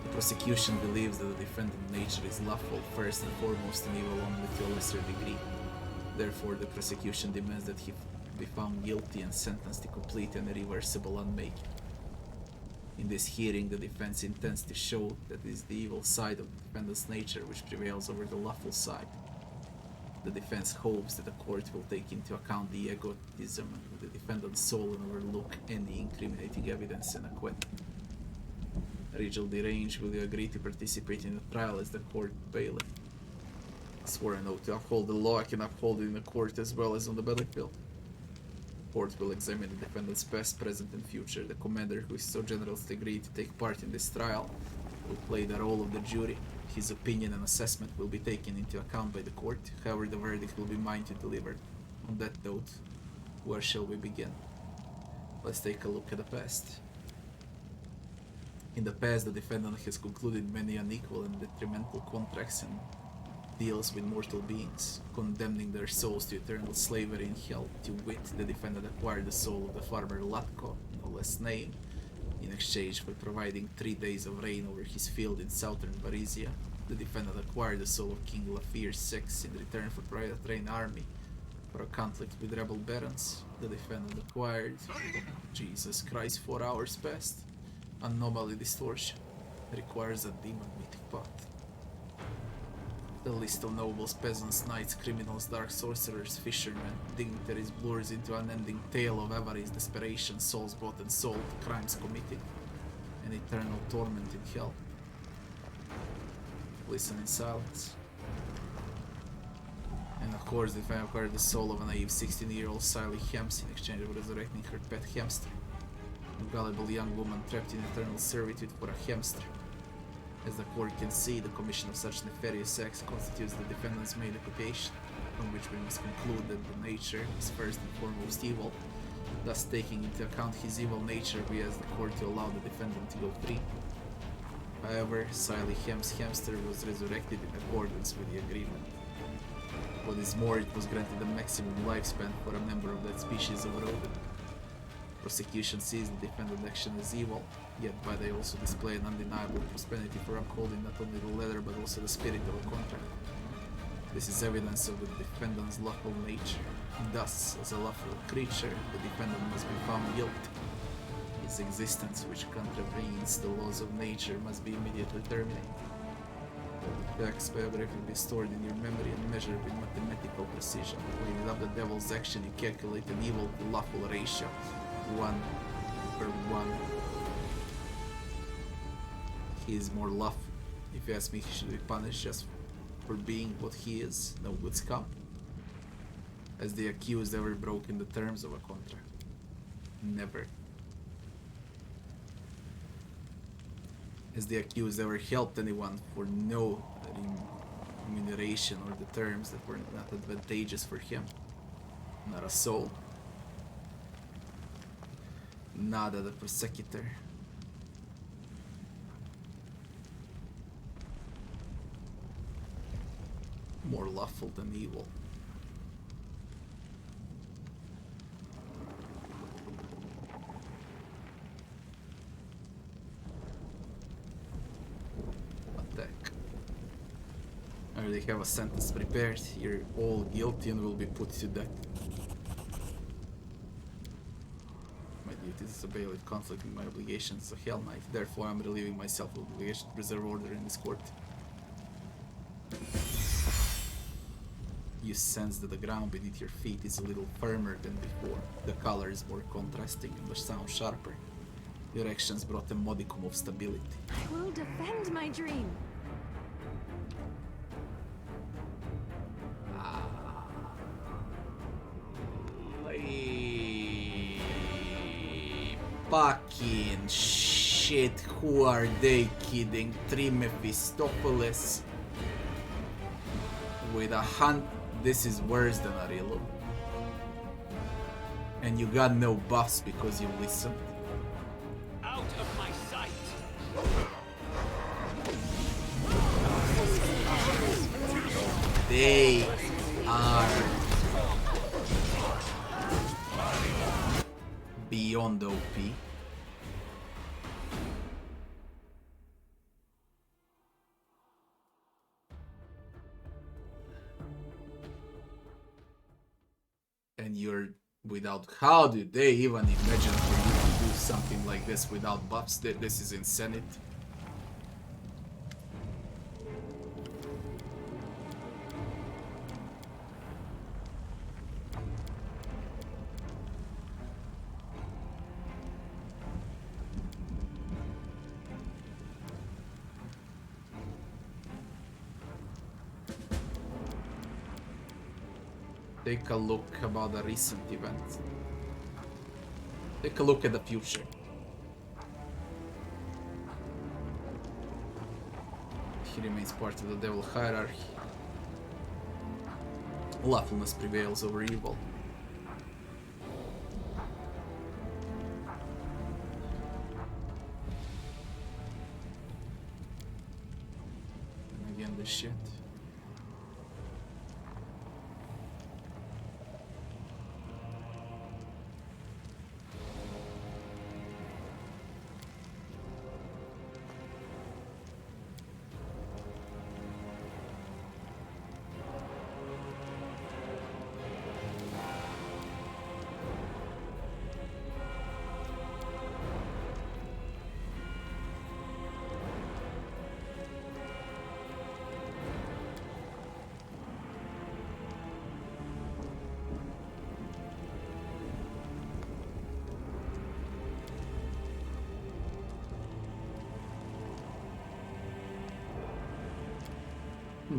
The prosecution believes that the defendant's nature is lawful, first and foremost, and evil only to a lesser degree. Therefore, the prosecution demands that he be found guilty and sentenced to complete and irreversible unmaking. In this hearing, the defense intends to show that it is the evil side of the defendant's nature which prevails over the lawful side. The defense hopes that the court will take into account the egotism of the defendant's soul and overlook any incriminating evidence and acquit. Regal Derange, will you agree to participate in the trial as the court bailiff? Sworn oath to uphold the law, I can uphold it in the court as well as on the battlefield. The court will examine the defendant's past, present, and future. The commander, who is so generous to agree to take part in this trial, will play the role of the jury. His opinion and assessment will be taken into account by the court. However, the verdict will be mine to deliver. On that note, where shall we begin? Let's take a look at the past. In the past, the defendant has concluded many unequal and detrimental contracts and deals with mortal beings, condemning their souls to eternal slavery in hell. To wit, the defendant acquired the soul of the farmer Latko, no less name, in exchange for providing 3 days of rain over his field in southern Varisia. The defendant acquired the soul of King Lafir VI in return for providing a trained army for a conflict with rebel barons. The defendant acquired... Jesus Christ, 4 hours passed. Anomaly distortion. Requires a demon mythic pot. The list of nobles, peasants, knights, criminals, dark sorcerers, fishermen, dignitaries blurs into an unending tale of avarice, desperation, souls bought and sold, crimes committed, and eternal torment in hell. Listen in silence. And of course, the defendant acquired the soul of a naive 16-year-old Sally Hems in exchange for resurrecting her pet hamster. A gullible young woman trapped in eternal servitude for a hamster. As the court can see, the commission of such nefarious acts constitutes the defendant's main occupation, from which we must conclude that the nature is first and foremost evil. Thus, taking into account his evil nature, we ask the court to allow the defendant to go free. However, Sally Hem's hamster was resurrected in accordance with the agreement. What is more, it was granted a maximum lifespan for a member of that species of rodent. Prosecution sees the defendant action as evil, yet by they also display an undeniable prosperity for upholding not only the letter but also the spirit of a contract. This is evidence of the defendant's lawful nature. Thus, as a lawful creature, the defendant must be found guilty. His existence, which contravenes the laws of nature, must be immediately terminated. The facts biography be stored in your memory and measured with mathematical precision. Weighing up the devil's action, you calculate an evil to lawful ratio. 1 per 1. He is more lawful. If you ask me, he should be punished just for being what he is, no good scum. Has the accused ever broken the terms of a contract? Never. Has the accused ever helped anyone for no remuneration or the terms that were not advantageous for him? Not a soul. Nada the prosecutor. More lawful than evil. Attack. I already have a sentence prepared. You're all guilty and will be put to death. My duties as a bailiff conflict with my obligations as a Hell Knight. Therefore, I'm relieving myself of obligation to preserve order in this court. You sense that the ground beneath your feet is a little firmer than before. The color is more contrasting and the sound sharper. Your actions brought a modicum of stability. I will defend my dream. Fucking shit, who are they kidding? Three Mephistopheles with a hunt. This is worse than Arillo. And you got no buffs because you listened. Out of my sight! They are beyond OP. And you're without. How do they even imagine for you to do something like this without buffs? This is insanity. Take a look about the recent events. Take a look at the future. He remains part of the devil hierarchy. Lawfulness prevails over evil. And again, this shit.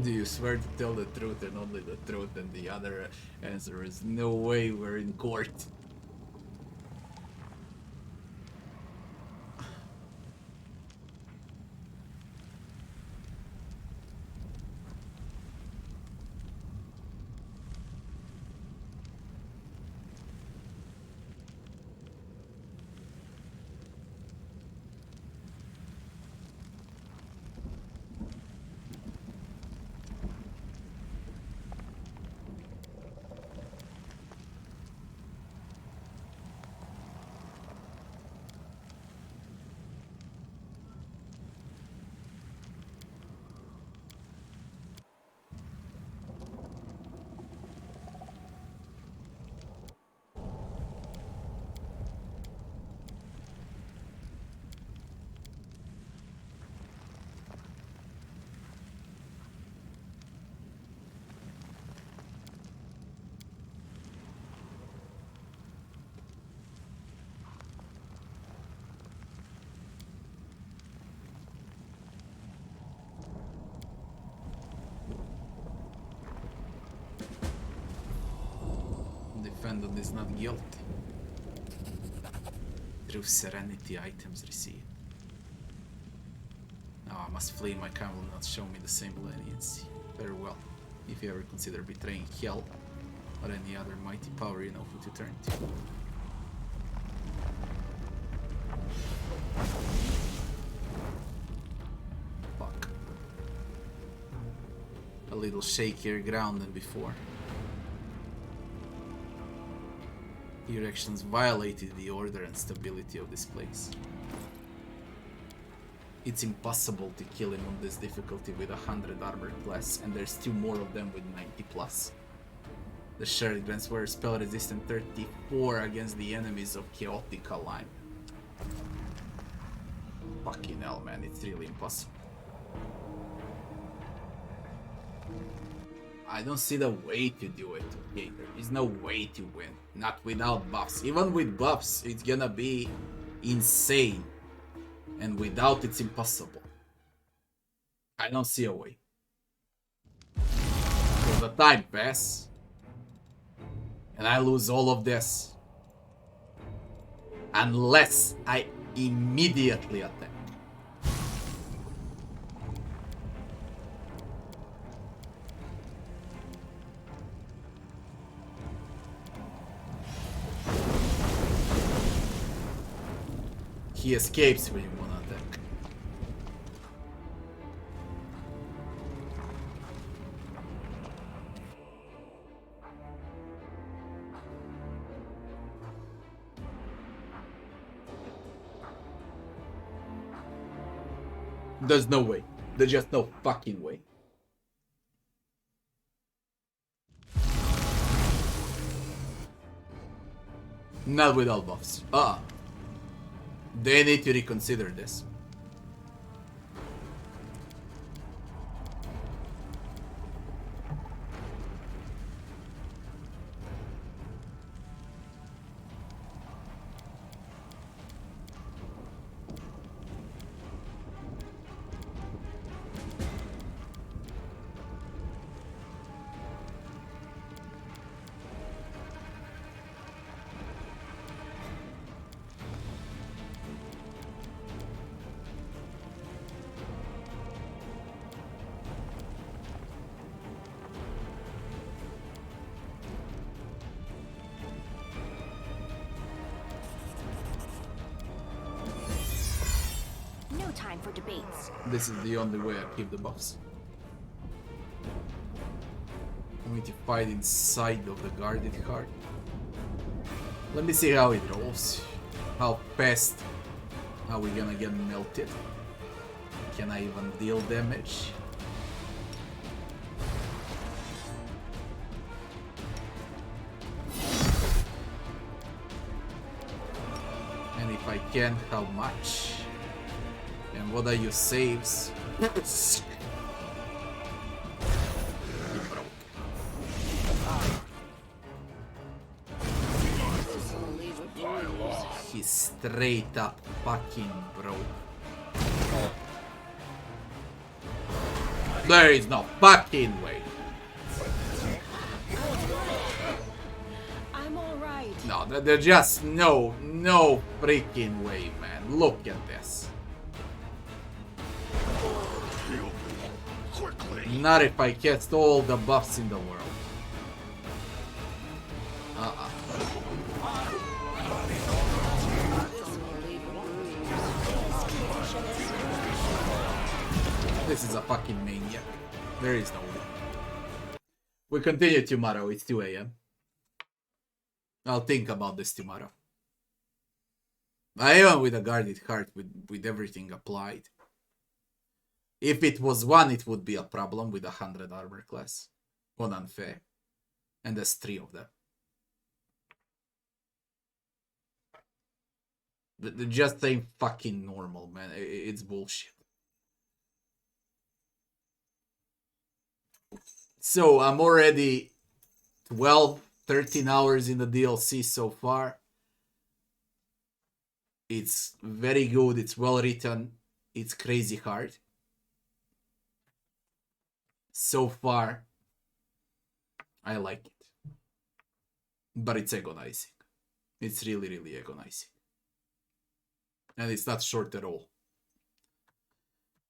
Do you swear to tell the truth and only the truth? And the other answer is no way, we're in court. abandon is not guilty. True serenity items received. Now I must flee. My kind will not show me the same leniency. Very well. If you ever consider betraying Hell or any other mighty power, you know who to turn to. Fuck. A little shakier ground than before. Your actions violated the order and stability of this place. It's impossible to kill him on this difficulty with 100 armor class, and there's 2 more of them with 90 plus. The shared grants were spell resistant 34 against the enemies of chaotic alignment. Fucking hell, man, it's really impossible. I don't see the way to do it, okay? There is no way to win. Not without buffs. Even with buffs, it's gonna be insane. And without, it's impossible. I don't see a way. So the time passes. And I lose all of this. Unless I immediately attack. He escapes when you want to attack. There's no way. There's just no fucking way. Not without buffs. They need to reconsider this. Time for debates. This is the only way I keep the buffs. I'm going to fight inside of the guarded card. Let me see how it rolls. How fast are we gonna get melted? Can I even deal damage? And if I can, how much? And what are your saves? He's straight up fucking broke. There is no fucking way. I'm alright. No, there's just no freaking way, man. Look at this. Not if I cast all the buffs in the world. This is a fucking maniac. There is no way. We continue tomorrow. It's 2 AM. I'll think about this tomorrow. I am with a guarded heart with everything applied. If it was 1, it would be a problem with 100 armor class. 1 unfair. And there's 3 of them. They just ain't fucking normal, man. It's bullshit. So I'm already 12, 13 hours in the DLC so far. It's very good. It's well written. It's crazy hard. So far, I like it. but it's agonizing. It's really, really agonizing. And it's not short at all.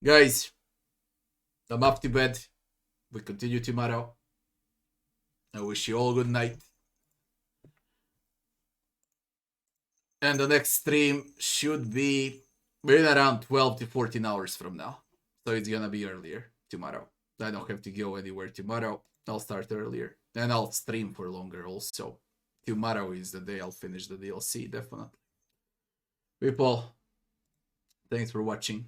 Guys, I'm up to bed. We continue tomorrow. I wish you all good night. And the next stream should be in around 12 to 14 hours from now. So it's gonna be earlier tomorrow. I don't have to go anywhere tomorrow. I'll start earlier. And I'll stream for longer also. Tomorrow is the day I'll finish the DLC, definitely. People, thanks for watching.